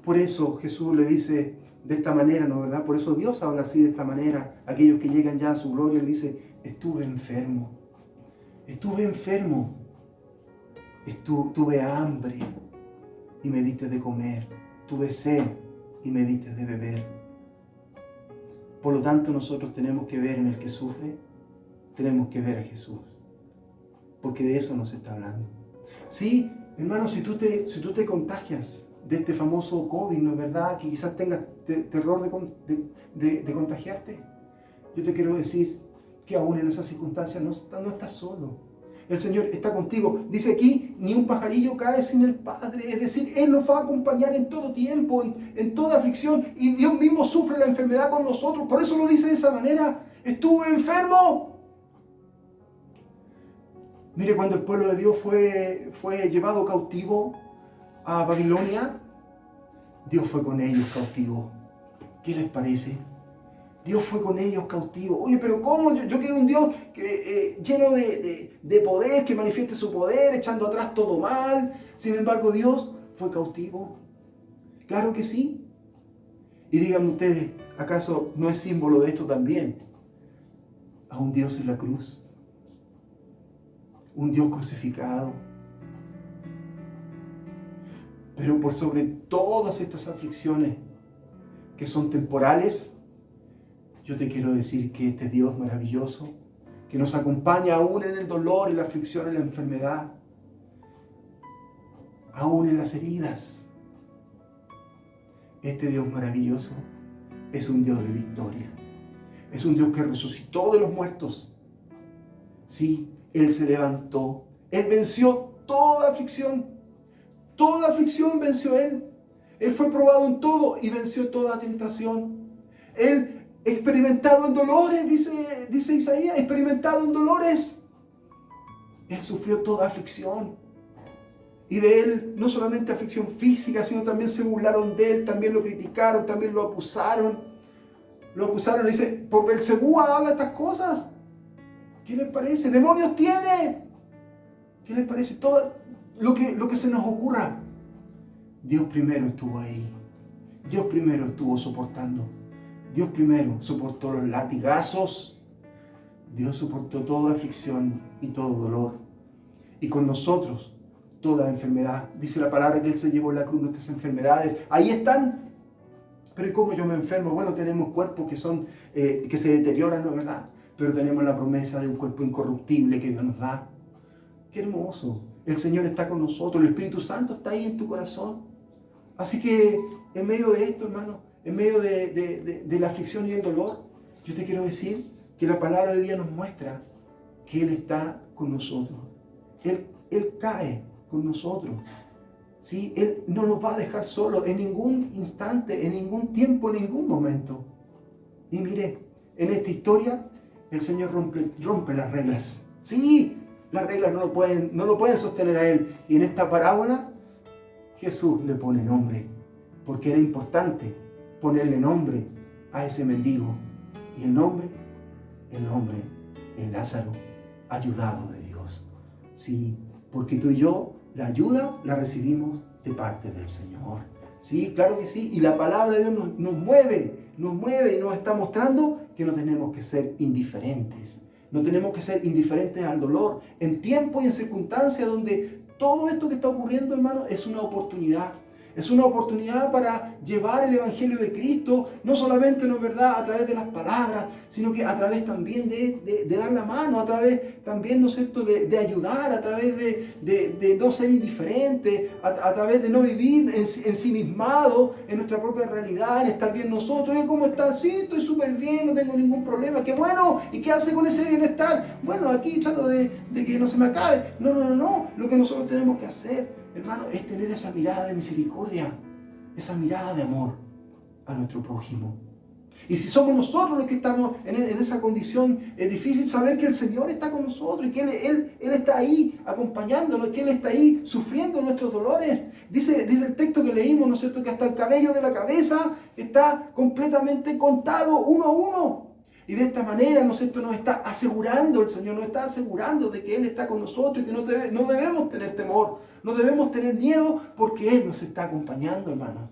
Por eso Jesús le dice de esta manera, ¿no verdad? Por eso Dios habla así de esta manera. Aquellos que llegan ya a su gloria, le dice, estuve enfermo, tuve hambre y me diste de comer, tuve sed y me diste de beber. Por lo tanto, nosotros tenemos que ver en el que sufre, tenemos que ver a Jesús, porque de eso nos está hablando. Sí, hermano, si tú te contagias de este famoso COVID, ¿no es verdad? Que quizás tengas terror de contagiarte. Yo te quiero decir que aún en esas circunstancias no estás solo. El Señor está contigo. Dice aquí, ni un pajarillo cae sin el Padre. Es decir, Él nos va a acompañar en todo tiempo, en toda aflicción. Y Dios mismo sufre la enfermedad con nosotros. Por eso lo dice de esa manera. Estuve enfermo. Mire, cuando el pueblo de Dios fue llevado cautivo a Babilonia, Dios fue con ellos cautivo. ¿Qué les parece? Dios fue con ellos cautivo. Oye, pero ¿cómo? Yo quiero un Dios lleno de poder, que manifieste su poder, echando atrás todo mal. Sin embargo, Dios fue cautivo. Claro que sí. Y díganme ustedes, ¿acaso no es símbolo de esto también? A un Dios en la cruz. Un Dios crucificado. Pero por sobre todas estas aflicciones que son temporales, yo te quiero decir que este Dios maravilloso, que nos acompaña aún en el dolor, en la aflicción, en la enfermedad, aún en las heridas, este Dios maravilloso es un Dios de victoria. Es un Dios que resucitó de los muertos. Sí, Él se levantó. Él venció toda aflicción. Toda aflicción venció Él. Él fue probado en todo y venció toda tentación. Él experimentado en dolores, dice Isaías, experimentado en dolores. Él sufrió toda aflicción. Y de Él, no solamente aflicción física, sino también se burlaron de Él, también lo criticaron, también lo acusaron. Lo acusaron, dice, por Belcebú habla estas cosas. ¿Qué les parece? ¡Demonios tiene! ¿Qué les parece? Todo lo que se nos ocurra. Dios primero estuvo ahí. Dios primero estuvo soportando. Dios primero soportó los latigazos. Dios soportó toda aflicción y todo dolor. Y con nosotros toda enfermedad. Dice la palabra que Él se llevó en la cruz nuestras enfermedades. Ahí están. Pero ¿y cómo yo me enfermo? Bueno, tenemos cuerpos que se deterioran, ¿no es verdad? Pero tenemos la promesa de un cuerpo incorruptible que Dios nos da. ¡Qué hermoso! El Señor está con nosotros, el Espíritu Santo está ahí en tu corazón. Así que en medio de esto, hermano, en medio de la aflicción y el dolor, yo te quiero decir que la palabra de Dios nos muestra que Él está con nosotros. Él cae con nosotros. ¿Sí? Él no nos va a dejar solos en ningún instante, en ningún tiempo, en ningún momento. Y mire, en esta historia el Señor rompe las reglas. Sí, las reglas no lo pueden sostener a Él. Y en esta parábola Jesús le pone nombre, porque era importante ponerle nombre a ese mendigo. Y el nombre es Lázaro, ayudado de Dios. Sí, porque tú y yo la ayuda la recibimos de parte del Señor. Sí, claro que sí. Y la palabra de Dios nos mueve y nos está mostrando que no tenemos que ser indiferentes. No tenemos que ser indiferentes al dolor. En tiempo y en circunstancias donde todo esto que está ocurriendo, hermano, es una oportunidad. Es una oportunidad para llevar el Evangelio de Cristo, no solamente, ¿no es verdad?, a través de las palabras, sino que a través también de dar la mano, a través también, ¿no es cierto?, de ayudar, a través de no ser indiferente, a través de no vivir ensimismado en nuestra propia realidad, en estar bien nosotros. ¿Y cómo estás? Sí, estoy súper bien, no tengo ningún problema. ¡Qué bueno! ¿Y qué hace con ese bienestar? Bueno, aquí trato de que no se me acabe. No. Lo que nosotros tenemos que hacer, hermano, es tener esa mirada de misericordia, esa mirada de amor a nuestro prójimo. Y si somos nosotros los que estamos en esa condición, es difícil saber que el Señor está con nosotros y que Él está ahí acompañándonos, que Él está ahí sufriendo nuestros dolores. Dice el texto que leímos, ¿no es cierto?, que hasta el cabello de la cabeza está completamente contado uno a uno. Y de esta manera, ¿no es cierto?, nos está asegurando, el Señor nos está asegurando de que Él está con nosotros y que no debemos tener temor, no debemos tener miedo, porque Él nos está acompañando, hermanos.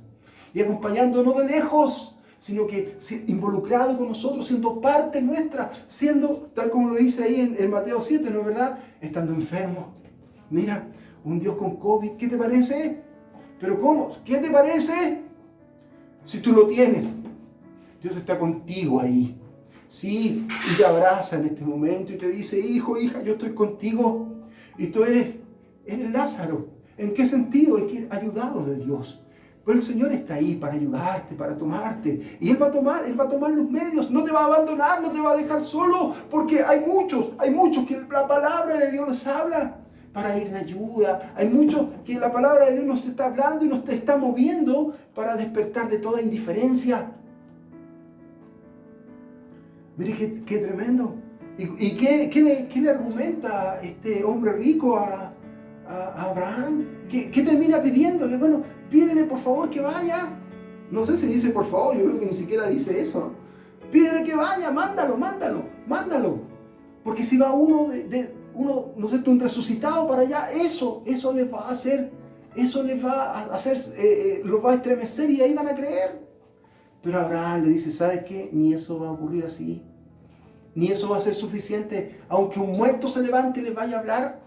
Y acompañando no de lejos, sino que involucrado con nosotros, siendo parte nuestra, siendo, tal como lo dice ahí en Mateo 7, ¿no es verdad?, estando enfermo. Mira, un Dios con COVID, ¿qué te parece? ¿Pero cómo? ¿Qué te parece? Si tú lo tienes, Dios está contigo ahí. Sí, y te abraza en este momento y te dice: hijo, hija, yo estoy contigo. Y tú eres Lázaro. ¿En qué sentido? Es que ayudado de Dios. Pero el Señor está ahí para ayudarte, para tomarte. Y Él va a tomar los medios. No te va a abandonar, no te va a dejar solo. Porque hay muchos que la palabra de Dios les habla para ir en ayuda. Hay muchos que la palabra de Dios nos está hablando y nos está moviendo para despertar de toda indiferencia. Mire qué tremendo. ¿Y qué le argumenta este hombre rico a Abraham? ¿Qué termina pidiéndole? Bueno, pídele por favor que vaya. No sé si dice por favor, yo creo que ni siquiera dice eso. Pídele que vaya, mándalo. Porque si va uno, no sé, un resucitado para allá, eso les va a hacer, los va a estremecer y ahí van a creer. Pero Abraham le dice: ¿sabes qué? Ni eso va a ocurrir así. Ni eso va a ser suficiente. Aunque un muerto se levante y les vaya a hablar,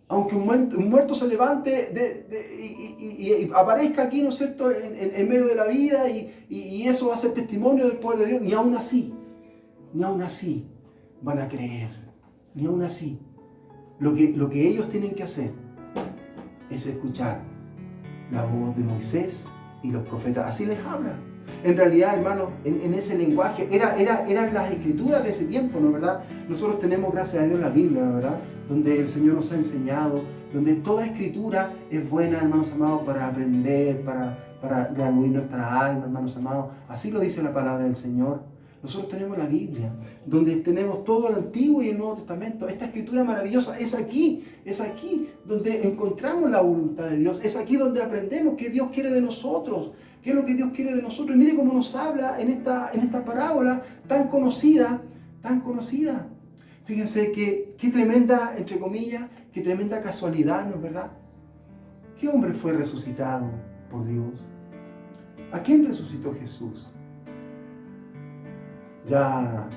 aunque un muerto se levante y aparezca aquí, ¿no es cierto?, en medio de la vida y eso va a ser testimonio del poder de Dios, ni aún así van a creer. Ni aún así. Lo que ellos tienen que hacer es escuchar la voz de Moisés y los profetas. Así les habla. En realidad, hermano, en ese lenguaje, eran las escrituras de ese tiempo, ¿no es verdad? Nosotros tenemos, gracias a Dios, la Biblia, ¿no es verdad?, donde el Señor nos ha enseñado, donde toda escritura es buena, hermanos amados, para aprender, para reanudar nuestra alma, hermanos amados. Así lo dice la palabra del Señor. Nosotros tenemos la Biblia, donde tenemos todo el Antiguo y el Nuevo Testamento. Esta escritura maravillosa es aquí donde encontramos la voluntad de Dios. Es aquí donde aprendemos qué Dios quiere de nosotros. ¿Qué es lo que Dios quiere de nosotros? Y mire cómo nos habla en esta parábola tan conocida. Fíjense qué tremenda, entre comillas, qué tremenda casualidad, ¿no es verdad? ¿Qué hombre fue resucitado por Dios? ¿A quién resucitó Jesús? Ya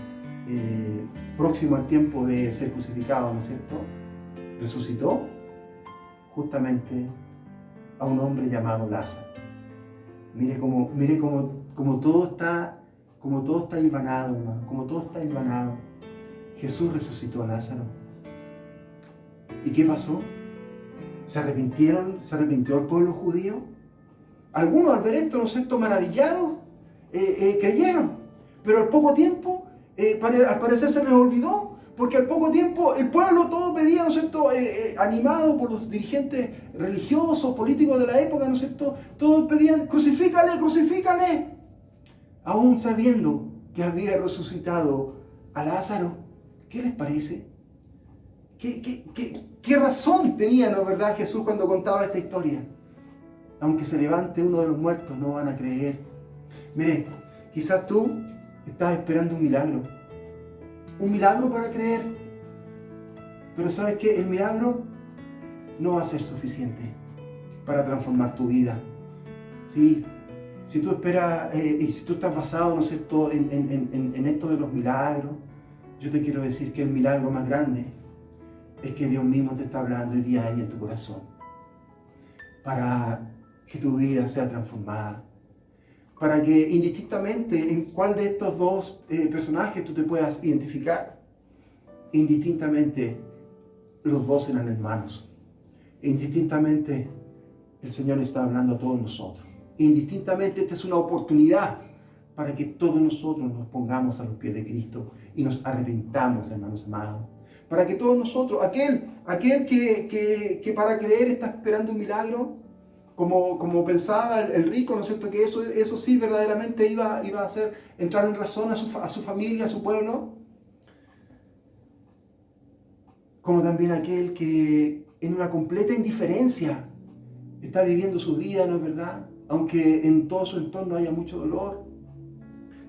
próximo al tiempo de ser crucificado, ¿no es cierto? Resucitó justamente a un hombre llamado Lázaro. Mire cómo todo está hilvanado, hermano, como todo está hilvanado. Jesús resucitó a Lázaro. ¿Y qué pasó? ¿Se arrepintió el pueblo judío? Algunos al ver esto, ¿no es cierto?, maravillados, creyeron. Pero al poco tiempo, al parecer se les olvidó, porque al poco tiempo el pueblo todo pedía, ¿no es cierto?, animado por los dirigentes religiosos, políticos de la época, ¿no es cierto?, todos pedían, crucifícale, crucifícale, aún sabiendo que había resucitado a Lázaro. ¿Qué les parece? ¿Qué razón tenía, no verdad, Jesús cuando contaba esta historia? Aunque se levante uno de los muertos, no van a creer. Mire, quizás tú estás esperando un milagro para creer. Pero ¿sabes qué? El milagro no va a ser suficiente para transformar tu vida. Sí, si tú esperas y si tú estás basado, ¿no es cierto?, en esto de los milagros, yo te quiero decir que el milagro más grande es que Dios mismo te está hablando hoy día ahí en tu corazón, para que tu vida sea transformada, para que indistintamente en cuál de estos dos personajes tú te puedas identificar, indistintamente los dos eran hermanos, indistintamente el Señor está hablando a todos nosotros, indistintamente esta es una oportunidad para que todos nosotros nos pongamos a los pies de Cristo y nos arrepentamos, hermanos amados. Para que todos nosotros, aquel que para creer está esperando un milagro, como pensaba el rico, ¿no es cierto?, que eso sí verdaderamente iba a hacer entrar en razón a su familia, a su pueblo. Como también aquel que en una completa indiferencia está viviendo su vida, ¿no es verdad?, aunque en todo su entorno haya mucho dolor.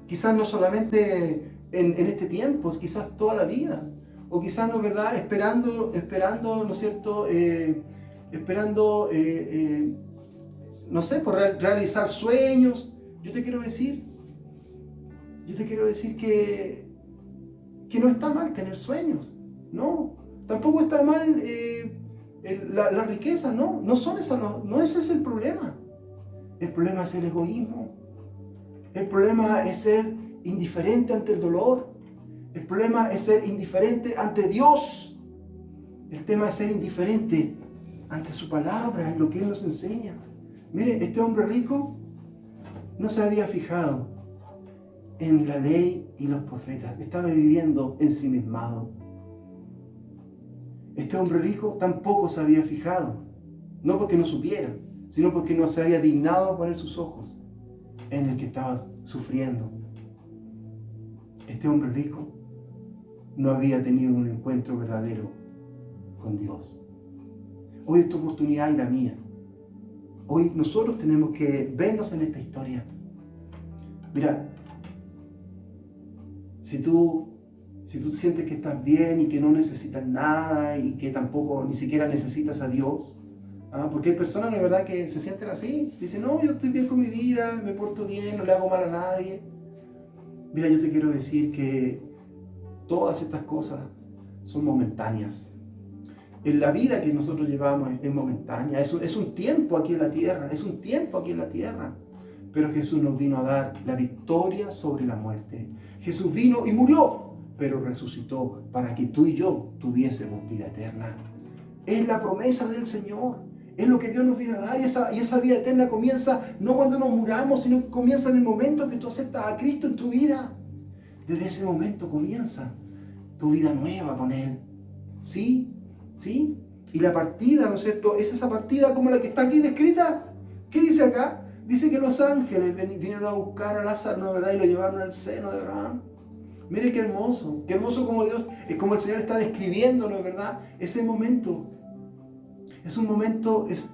Quizás no solamente en este tiempo, quizás toda la vida. O quizás, ¿no es verdad?, esperando, ¿no es cierto?, no sé, por realizar sueños. Yo te quiero decir que no está mal tener sueños, no. Tampoco está mal la riqueza, no. No ese es el problema. El problema es el egoísmo. El problema es ser indiferente ante el dolor. El problema es ser indiferente ante Dios. El tema es ser indiferente ante su palabra, en lo que Él nos enseña. Mire, este hombre rico no se había fijado en la ley y los profetas. Estaba viviendo ensimismado. Este hombre rico tampoco se había fijado, no porque no supiera, sino porque no se había dignado a poner sus ojos en el que estaba sufriendo. Este hombre rico no había tenido un encuentro verdadero con Dios. Hoy es tu oportunidad y la mía. Hoy nosotros tenemos que vernos en esta historia. Mira, si tú sientes que estás bien y que no necesitas nada y que tampoco ni siquiera necesitas a Dios, porque hay personas, la verdad, que se sienten así. Dicen, no, yo estoy bien con mi vida, me porto bien, no le hago mal a nadie. Mira, yo te quiero decir que todas estas cosas son momentáneas. En la vida que nosotros llevamos es momentánea, es un tiempo aquí en la tierra, pero Jesús nos vino a dar la victoria sobre la muerte. Jesús vino y murió, pero resucitó para que tú y yo tuviésemos vida eterna. Es la promesa del Señor, es lo que Dios nos viene a dar, y esa vida eterna comienza no cuando nos muramos, sino que comienza en el momento que tú aceptas a Cristo en tu vida. Desde ese momento comienza tu vida nueva con Él. ¿Sí? Y la partida, ¿no es cierto?, es esa partida como la que está aquí descrita. ¿Qué dice acá? Dice que los ángeles vinieron a buscar a Lázaro, ¿no, verdad?, y lo llevaron al seno de Abraham. Mire qué hermoso como Dios, es como el Señor está describiendo, ¿no es verdad?, ese momento. Es un momento, es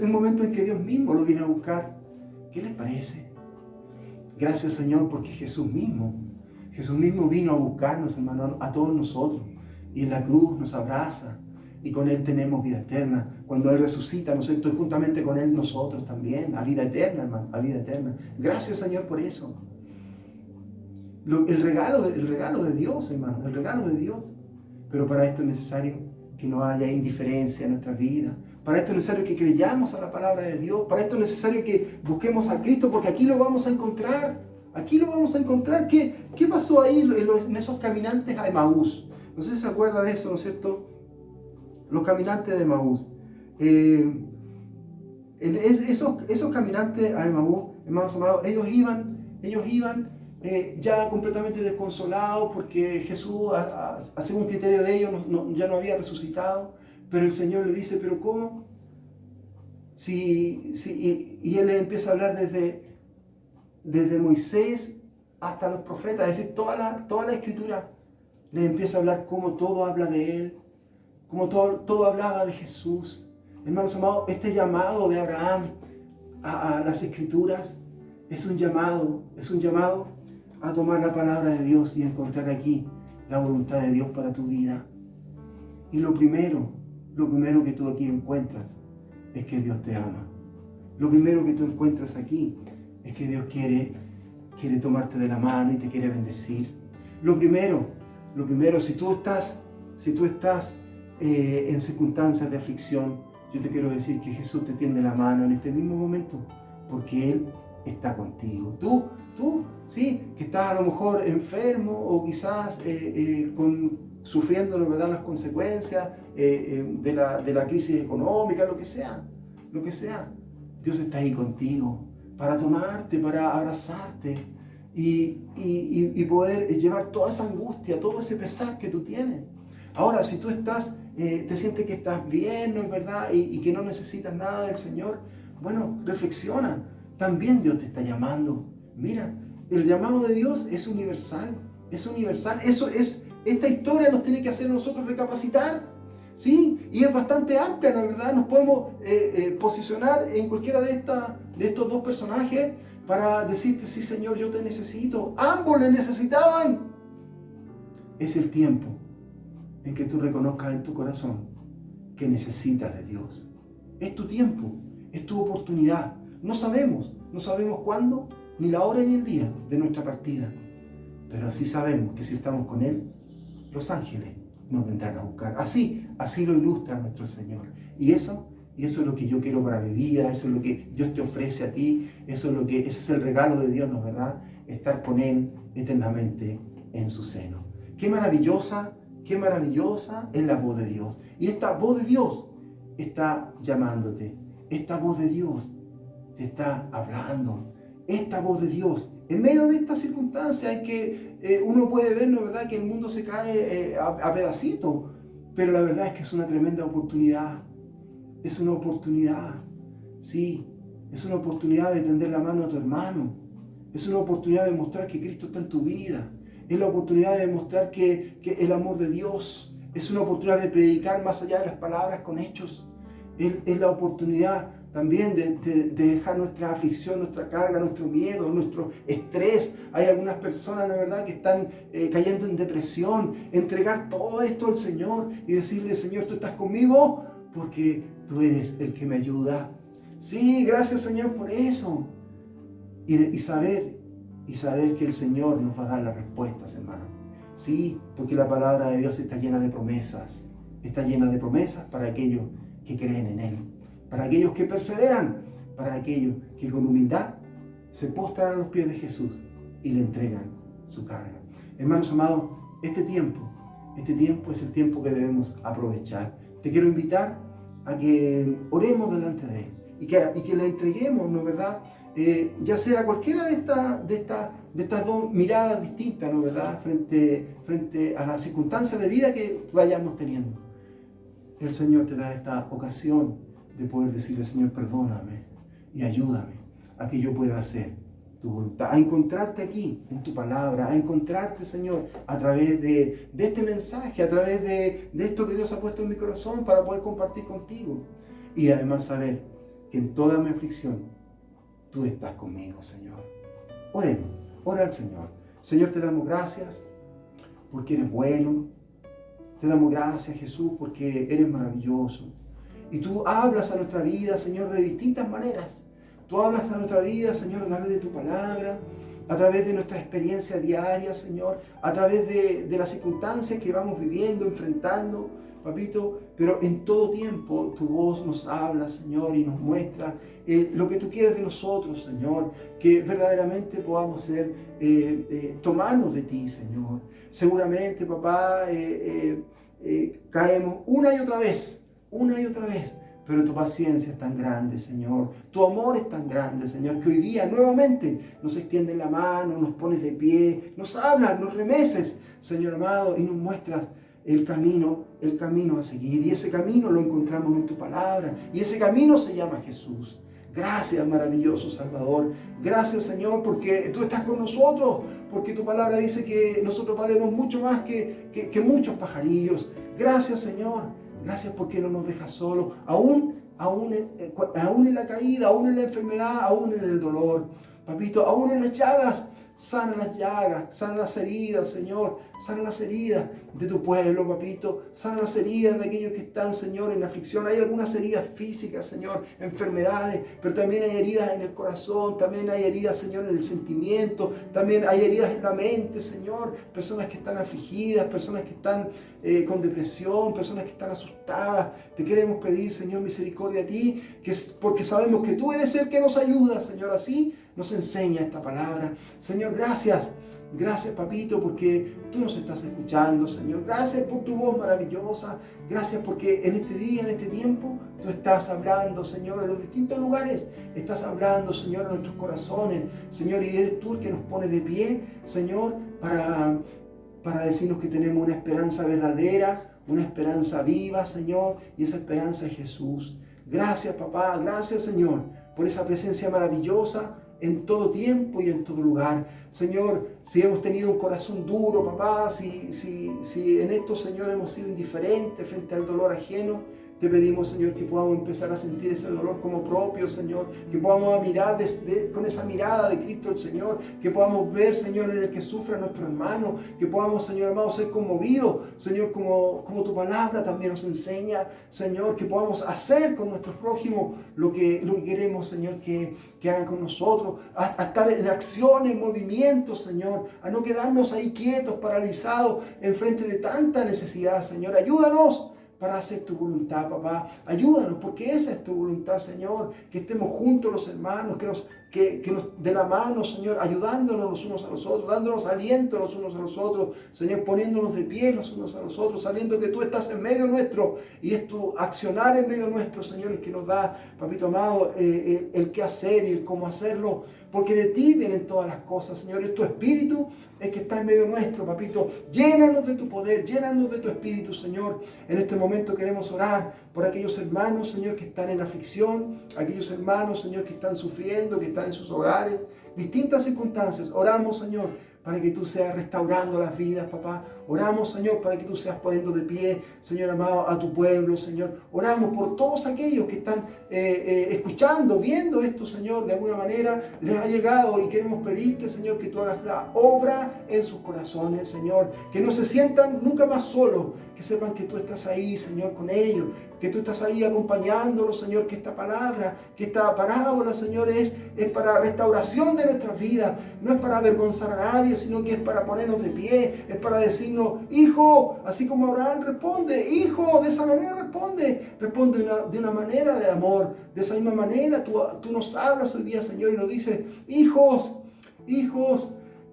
el momento en que Dios mismo lo viene a buscar. ¿Qué les parece? Gracias, Señor, porque Jesús mismo vino a buscarnos, hermano, a todos nosotros. Y en la cruz nos abraza. Y con Él tenemos vida eterna. Cuando Él resucita, ¿no es cierto?, y juntamente con Él nosotros también, a vida eterna, hermano, a vida eterna. Gracias, Señor, por eso. El regalo de Dios, hermano, el regalo de Dios. Pero para esto es necesario que no haya indiferencia en nuestra vida. Para esto es necesario que creyamos a la palabra de Dios. Para esto es necesario que busquemos a Cristo, porque aquí lo vamos a encontrar. ¿Qué pasó ahí en esos caminantes a Emaús? No sé si se acuerda de eso, ¿no es cierto? Los caminantes de Emaús. Esos caminantes a Emaús, hermanos amados, ellos iban ya completamente desconsolados porque Jesús, según criterio de ellos, ya no había resucitado. Pero el Señor le dice, ¿pero cómo? Y Él les empieza a hablar desde Moisés hasta los profetas, es decir, toda la Escritura les empieza a hablar cómo todo habla de Él, cómo todo hablaba de Jesús. Hermanos amados, este llamado de Abraham a las Escrituras es un llamado a tomar la palabra de Dios y encontrar aquí la voluntad de Dios para tu vida. Y lo primero que tú aquí encuentras es que Dios te ama. Lo primero que tú encuentras aquí es que Dios quiere tomarte de la mano y te quiere bendecir. Lo primero, si tú estás en circunstancias de aflicción, yo te quiero decir que Jesús te tiende la mano en este mismo momento, porque Él está contigo. Tú, sí, que estás a lo mejor enfermo o quizás sufriendo, ¿verdad?, las consecuencias de la crisis económica, lo que sea. Dios está ahí contigo para tomarte, para abrazarte y poder llevar toda esa angustia, todo ese pesar que tú tienes. Ahora, si tú te sientes que estás bien, ¿no es verdad? Y que no necesitas nada del Señor, bueno, reflexiona. También Dios te está llamando. Mira, el llamado de Dios es universal. Esta historia nos tiene que hacer nosotros recapacitar. ¿Sí? Y es bastante amplia, ¿no es verdad? Nos podemos posicionar en cualquiera de estos dos personajes para decirte, sí, Señor, yo te necesito. Ambos le necesitaban. Es el tiempo en que tú reconozcas en tu corazón que necesitas de Dios. Es tu tiempo, es tu oportunidad. No sabemos cuándo, ni la hora ni el día de nuestra partida. Pero sí sabemos que si estamos con Él, los ángeles nos vendrán a buscar. Así lo ilustra nuestro Señor. Y eso es lo que yo quiero para mi vida, eso es lo que Dios te ofrece a ti, ese es el regalo de Dios, ¿no es verdad? Estar con Él eternamente en su seno. Qué maravillosa es la voz de Dios. Y esta voz de Dios está llamándote. Esta voz de Dios te está hablando. Esta voz de Dios, en medio de estas circunstancias en que uno puede ver, ¿no es verdad?, que el mundo se cae a pedacitos, pero la verdad es que es una tremenda oportunidad. Es una oportunidad, sí, es una oportunidad de tender la mano a tu hermano. Es una oportunidad de mostrar que Cristo está en tu vida. Es la oportunidad de mostrar que el amor de Dios. Es una oportunidad de predicar más allá de las palabras con hechos. Es la oportunidad también de dejar nuestra aflicción, nuestra carga, nuestro miedo, nuestro estrés. Hay algunas personas, ¿no es verdad?, que están cayendo en depresión. Entregar todo esto al Señor y decirle, Señor, tú estás conmigo porque tú eres el que me ayuda. Sí, gracias, Señor, por eso. Y saber que el Señor nos va a dar las respuestas, hermano. Sí, porque la palabra de Dios está llena de promesas. Está llena de promesas para aquellos que creen en Él. Para aquellos que perseveran, para aquellos que con humildad se postran a los pies de Jesús y le entregan su carga. Hermanos amados, este tiempo es el tiempo que debemos aprovechar. Te quiero invitar a que oremos delante de Él y que le entreguemos, ¿no es verdad?, ya sea cualquiera de estas dos miradas distintas, ¿no es verdad?, frente a las circunstancias de vida que vayamos teniendo. El Señor te da esta ocasión de poder decirle, Señor, perdóname y ayúdame a que yo pueda hacer tu voluntad, a encontrarte aquí en tu palabra, a encontrarte, Señor, a través de este mensaje, a través de esto que Dios ha puesto en mi corazón para poder compartir contigo. Y además saber que en toda mi aflicción tú estás conmigo, Señor. Oremos, ora al Señor. Señor, te damos gracias porque eres bueno. Te damos gracias, Jesús, porque eres maravilloso. Y tú hablas a nuestra vida, Señor, de distintas maneras. Tú hablas a nuestra vida, Señor, a través de tu palabra, a través de nuestra experiencia diaria, Señor, a través de las circunstancias que vamos viviendo, enfrentando, Papito. Pero en todo tiempo tu voz nos habla, Señor, y nos muestra lo que tú quieres de nosotros, Señor. Que verdaderamente podamos tomarnos de ti, Señor. Seguramente, papá, caemos una y otra vez, pero tu paciencia es tan grande, Señor. Tu amor es tan grande, Señor, que hoy día nuevamente nos extiendes la mano, nos pones de pie, nos hablas, nos remeces, Señor amado, y nos muestras el camino a seguir. Y ese camino lo encontramos en tu palabra. Y ese camino se llama Jesús. Gracias, maravilloso Salvador. Gracias, Señor, porque tú estás con nosotros, porque tu palabra dice que nosotros valemos mucho más que muchos pajarillos. Gracias, Señor. Gracias porque no nos dejas solos, aún en la caída, aún en la enfermedad, aún en el dolor. Papito, aún en las llagas. Sana las llagas, sana las heridas, Señor. Sana las heridas de tu pueblo, papito. Sana las heridas de aquellos que están, Señor, en aflicción. Hay algunas heridas físicas, Señor, enfermedades, pero también hay heridas en el corazón, también hay heridas, Señor, en el sentimiento, también hay heridas en la mente, Señor. Personas que están afligidas, personas que están con depresión, personas que están asustadas. Te queremos pedir, Señor, misericordia a ti, porque sabemos que tú eres el que nos ayuda, Señor. Así nos enseña esta palabra. Señor, gracias. Gracias, papito, porque tú nos estás escuchando, Señor. Gracias por tu voz maravillosa. Gracias porque en este día, en este tiempo, tú estás hablando, Señor, en los distintos lugares. Estás hablando, Señor, en nuestros corazones. Señor, y eres tú el que nos pone de pie, Señor, para decirnos que tenemos una esperanza verdadera, una esperanza viva, Señor, y esa esperanza es Jesús. Gracias, papá. Gracias, Señor, por esa presencia maravillosa en todo tiempo y en todo lugar. Señor, si hemos tenido un corazón duro, papá, si en esto, Señor, hemos sido indiferentes frente al dolor ajeno, te pedimos, Señor, que podamos empezar a sentir ese dolor como propio, Señor, que podamos mirar con esa mirada de Cristo el Señor, que podamos ver, Señor, en el que sufre a nuestro hermano, que podamos, Señor amado, ser conmovidos, Señor, como tu palabra también nos enseña, Señor, que podamos hacer con nuestros prójimos lo que queremos, Señor, que hagan con nosotros, a estar en acción, en movimiento, Señor, a no quedarnos ahí quietos, paralizados, en frente de tanta necesidad, Señor. Ayúdanos para hacer tu voluntad, papá. Ayúdanos, porque esa es tu voluntad, Señor. Que estemos juntos los hermanos, que nos de la mano, Señor, ayudándonos los unos a los otros, dándonos aliento los unos a los otros, Señor, poniéndonos de pie los unos a los otros, sabiendo que tú estás en medio nuestro y es tu accionar en medio nuestro, Señor, el que nos da, papito amado, el qué hacer y el cómo hacerlo, porque de ti vienen todas las cosas, Señor. Es tu espíritu el que está en medio nuestro, papito. Llénanos de tu poder, llénanos de tu espíritu, Señor. En este momento queremos orar por aquellos hermanos, Señor, que están en aflicción, aquellos hermanos, Señor, que están sufriendo, que están en sus hogares, distintas circunstancias. Oramos, Señor, para que tú seas restaurando las vidas, papá. Oramos, Señor, para que tú seas poniendo de pie, Señor amado, a tu pueblo, Señor. Oramos por todos aquellos que están escuchando, viendo esto, Señor, de alguna manera les ha llegado, y queremos pedirte, Señor, que tú hagas la obra en sus corazones, Señor. Que no se sientan nunca más solos, que sepan que tú estás ahí, Señor, con ellos, que tú estás ahí acompañándolos, Señor, que esta palabra, que esta parábola, Señor, es para restauración de nuestras vidas. No es para avergonzar a nadie, sino que es para ponernos de pie, es para decirnos, hijo, así como Abraham responde, hijo, de esa manera responde de una manera de amor. De esa misma manera tú nos hablas hoy día, Señor, y nos dices, hijos,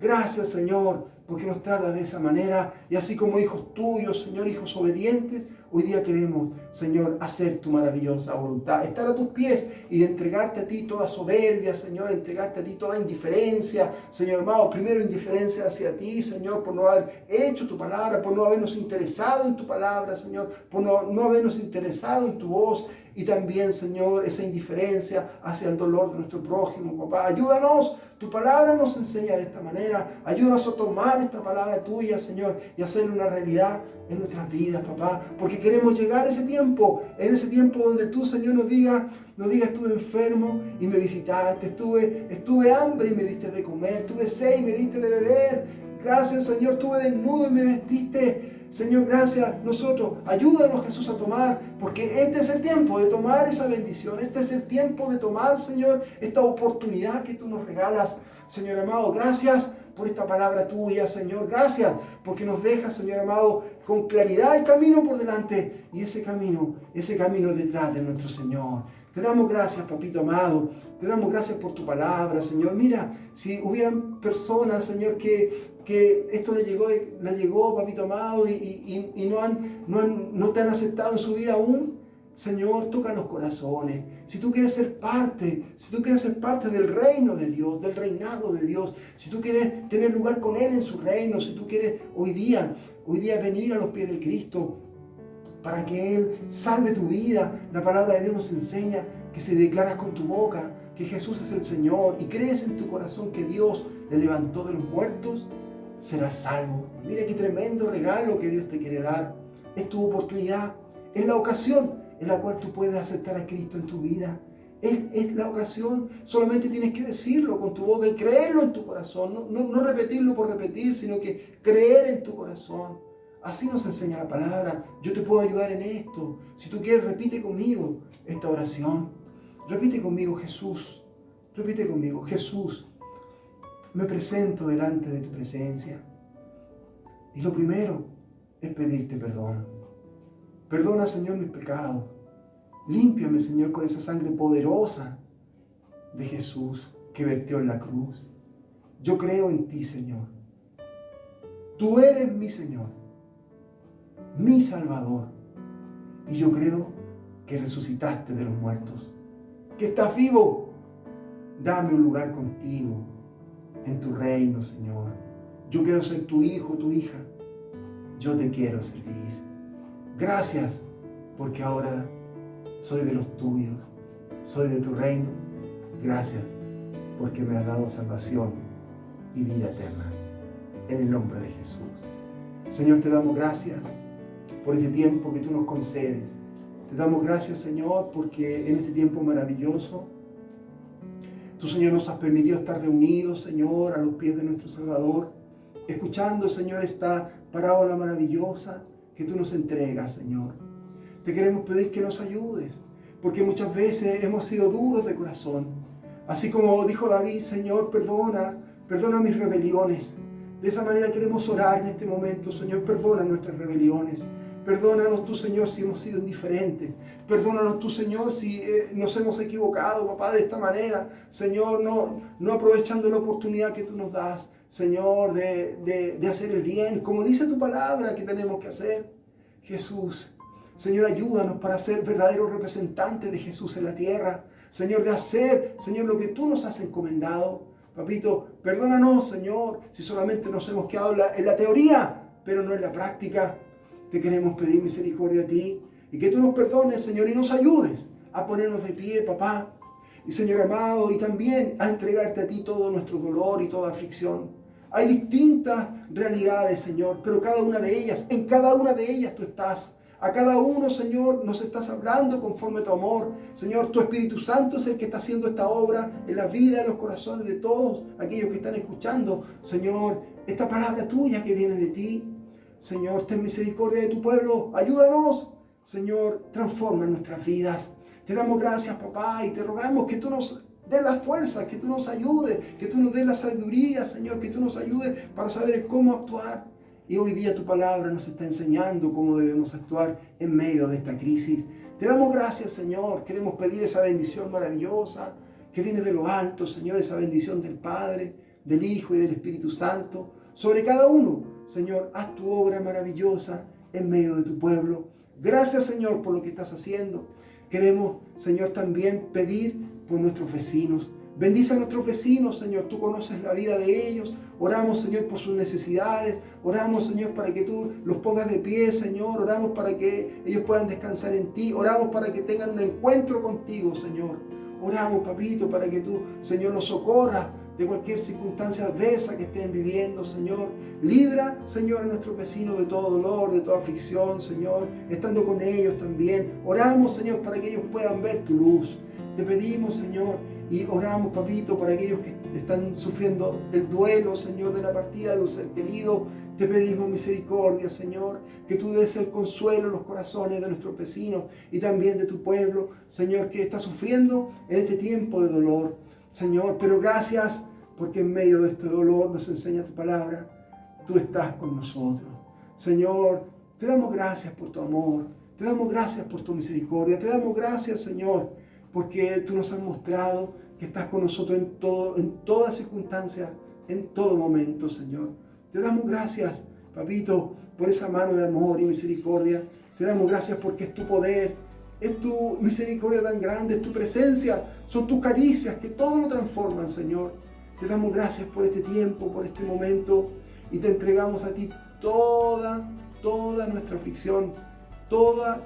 gracias, Señor, porque nos trata de esa manera, y así como hijos tuyos, Señor, hijos obedientes, hoy día queremos, Señor, hacer tu maravillosa voluntad, estar a tus pies y de entregarte a ti toda soberbia, Señor, entregarte a ti toda indiferencia, Señor amado, primero indiferencia hacia ti, Señor, por no haber hecho tu palabra, por no habernos interesado en tu palabra, Señor, por no habernos interesado en tu voz, y también, Señor, esa indiferencia hacia el dolor de nuestro prójimo, papá. Ayúdanos, tu palabra nos enseña de esta manera. Ayúdanos a tomar esta palabra tuya, Señor, y hacerla una realidad en nuestras vidas, papá. Porque queremos llegar a ese tiempo, en ese tiempo donde tú, Señor, nos digas, estuve enfermo y me visitaste, estuve hambre y me diste de comer, tuve sed y me diste de beber. Gracias, Señor, estuve desnudo y me vestiste. Señor, gracias. Nosotros, ayúdanos, Jesús, a tomar, porque este es el tiempo de tomar esa bendición. Este es el tiempo de tomar, Señor, esta oportunidad que tú nos regalas. Señor amado, gracias por esta palabra tuya, Señor. Gracias porque nos dejas, Señor amado, con claridad el camino por delante, y ese camino detrás de nuestro Señor. Te damos gracias, papito amado. Te damos gracias por tu palabra, Señor. Mira, si hubieran personas, Señor, que esto le llegó, papito amado, y no te han aceptado en su vida aún, Señor, toca los corazones. Si tú quieres ser parte del reino de Dios, del reinado de Dios, si tú quieres tener lugar con Él en su reino, si tú quieres hoy día venir a los pies de Cristo para que Él salve tu vida, la palabra de Dios nos enseña que si declaras con tu boca que Jesús es el Señor y crees en tu corazón que Dios le levantó de los muertos, serás salvo. Mira qué tremendo regalo que Dios te quiere dar. Es tu oportunidad, es la ocasión en la cual tú puedes aceptar a Cristo en tu vida. Es la ocasión, solamente tienes que decirlo con tu boca y creerlo en tu corazón, no repetirlo por repetir, sino que creer en tu corazón. Así nos enseña la palabra. Yo te puedo ayudar en esto. Si tú quieres, repite conmigo esta oración. Repite conmigo, Jesús. Repite conmigo, Jesús. Me presento delante de tu presencia. Y lo primero es pedirte perdón. Perdona, Señor, mis pecados. Límpiame, Señor, con esa sangre poderosa de Jesús que vertió en la cruz. Yo creo en ti, Señor. Tú eres mi Señor, mi Salvador. Y yo creo que resucitaste de los muertos, que estás vivo. Dame un lugar contigo en tu reino, Señor. Yo quiero ser tu hijo, tu hija. Yo te quiero servir. Gracias, porque ahora soy de los tuyos, soy de tu reino. Gracias, porque me has dado salvación y vida eterna. En el nombre de Jesús. Señor, te damos gracias por este tiempo que tú nos concedes. Te damos gracias, Señor, porque en este tiempo maravilloso, tú, Señor, nos has permitido estar reunidos, Señor, a los pies de nuestro Salvador, escuchando, Señor, esta parábola maravillosa que tú nos entregas, Señor. Te queremos pedir que nos ayudes, porque muchas veces hemos sido duros de corazón. Así como dijo David, Señor, perdona mis rebeliones. De esa manera queremos orar en este momento, Señor, perdona nuestras rebeliones. Perdónanos tú, Señor, si hemos sido indiferentes. Perdónanos tú, Señor, si nos hemos equivocado, papá, de esta manera. Señor, no aprovechando la oportunidad que tú nos das, Señor, de hacer el bien, como dice tu palabra que tenemos que hacer. Jesús, Señor, ayúdanos para ser verdaderos representantes de Jesús en la tierra. Señor, de hacer, Señor, lo que tú nos has encomendado. Papito, perdónanos, Señor, si solamente nos hemos quedado en la teoría, pero no en la práctica. Te queremos pedir misericordia a ti y que tú nos perdones, Señor, y nos ayudes a ponernos de pie, papá. Y, Señor amado, y también a entregarte a ti todo nuestro dolor y toda aflicción. Hay distintas realidades, Señor, pero cada una de ellas, en cada una de ellas tú estás. A cada uno, Señor, nos estás hablando conforme a tu amor. Señor, tu Espíritu Santo es el que está haciendo esta obra en la vida, en los corazones de todos aquellos que están escuchando. Señor, esta palabra tuya que viene de ti. Señor, ten misericordia de tu pueblo. Ayúdanos. Señor, transforma nuestras vidas. Te damos gracias, papá, y te rogamos que tú nos des la fuerza, que tú nos ayudes, que tú nos des la sabiduría, Señor, que tú nos ayudes para saber cómo actuar. Y hoy día tu palabra nos está enseñando cómo debemos actuar en medio de esta crisis. Te damos gracias, Señor. Queremos pedir esa bendición maravillosa que viene de lo alto, Señor, esa bendición del Padre, del Hijo y del Espíritu Santo sobre cada uno. Señor, haz tu obra maravillosa en medio de tu pueblo. Gracias, Señor, por lo que estás haciendo. Queremos, Señor, también pedir por nuestros vecinos. Bendice a nuestros vecinos, Señor. Tú conoces la vida de ellos. Oramos, Señor, por sus necesidades. Oramos, Señor, para que tú los pongas de pie, Señor. Oramos para que ellos puedan descansar en ti. Oramos para que tengan un encuentro contigo, Señor. Oramos, papito, para que tú, Señor, los socorras de cualquier circunstancia adversa que estén viviendo, Señor. Libra, Señor, a nuestros vecinos de todo dolor, de toda aflicción, Señor, estando con ellos también. Oramos, Señor, para que ellos puedan ver tu luz. Te pedimos, Señor, y oramos, papito, para aquellos que están sufriendo el duelo, Señor, de la partida de un ser querido. Te pedimos misericordia, Señor, que tú des el consuelo en los corazones de nuestros vecinos y también de tu pueblo, Señor, que está sufriendo en este tiempo de dolor. Señor, pero gracias porque en medio de este dolor nos enseña tu palabra. Tú estás con nosotros. Señor, te damos gracias por tu amor. Te damos gracias por tu misericordia. Te damos gracias, Señor, porque tú nos has mostrado que estás con nosotros en toda circunstancia, en todo momento, Señor. Te damos gracias, papito, por esa mano de amor y misericordia. Te damos gracias porque es tu poder es tu misericordia tan grande, es tu presencia, son tus caricias que todo lo transforman, Señor. Te damos gracias por este tiempo, por este momento, y te entregamos a ti toda nuestra aflicción, toda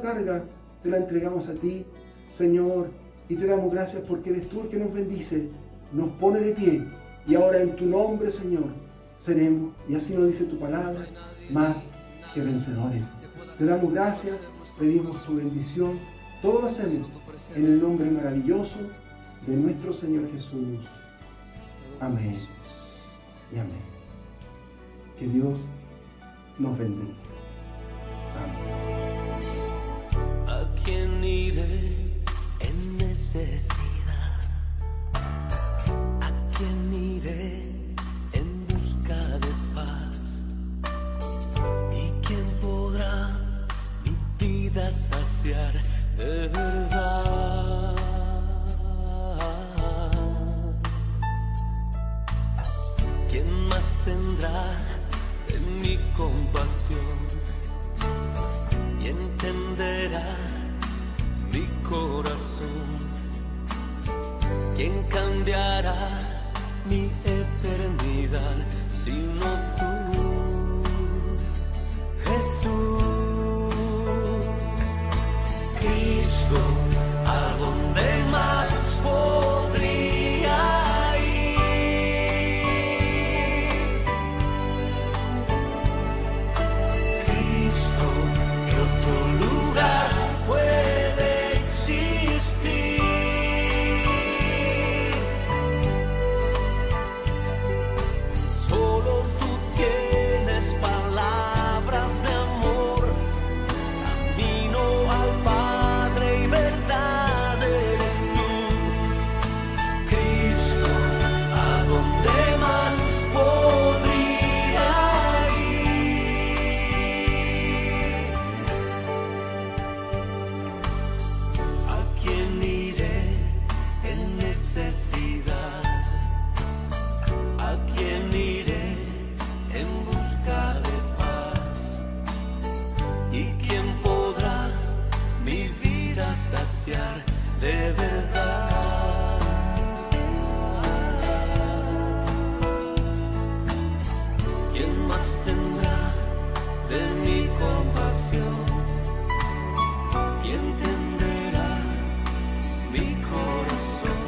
carga, te la entregamos a ti, Señor, y te damos gracias porque eres tú el que nos bendice, nos pone de pie, y ahora en tu nombre, Señor, seremos, y así nos dice tu palabra, más que vencedores. Te damos gracias, pedimos tu bendición, todo lo hacemos en el nombre maravilloso de nuestro Señor Jesús. Amén y amén. Que Dios nos bendiga. Amén. ¿A quién iré en necesidad? ¿A quién iré en busca de paz? ¿Y quién podrá mi vida saciar de verdad? ¿Quién más tendrá de mi compasión y entenderá mi corazón? ¿Quién cambiará mi eternidad sino tú, Jesús? Cristo, ¿a dónde más podría ir? Cristo, ¿qué otro lugar puede existir? Solo tú tienes palabras de amor, camino al Padre y verdad eres tú. Cristo, ¿a dónde más podría ir? ¿A quién iré en necesidad? ¿A quién iré en busca de paz? ¿Y quién podrá mi vida saciar de verdad? ¿Quién más tendrá de mi compasión y entenderá mi corazón?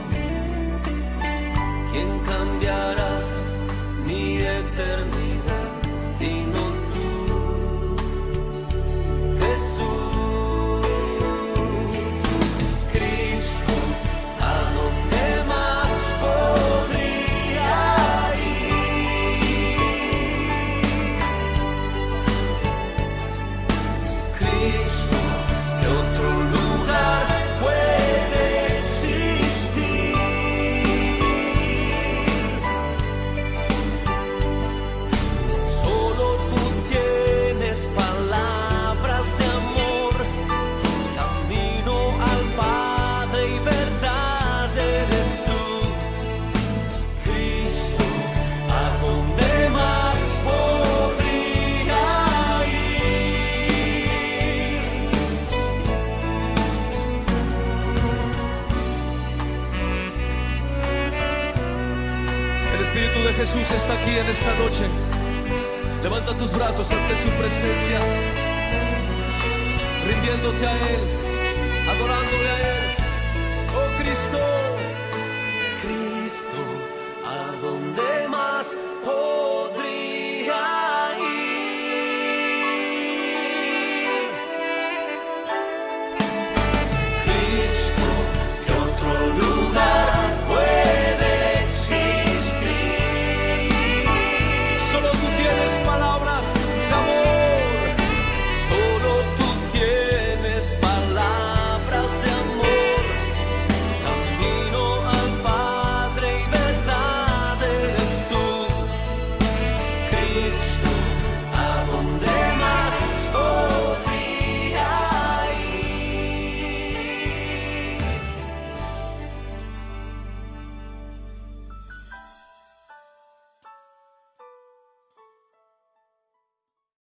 ¿Quién cambiará mi eternidad sino tú, Jesús? Cristo, ¿a dónde más podría ir? Cristo, ¿qué otro lugar puede existir? Solo tú tienes palabras de amor, camino al Padre y verdad eres tú. Cristo, ¿a dónde más podría ir? El Espíritu de Jesús está aquí en esta noche. Levanta tus brazos ante su presencia, rindiéndote a Él, adorándole a Él. Oh Cristo. Cristo, ¿a dónde más podría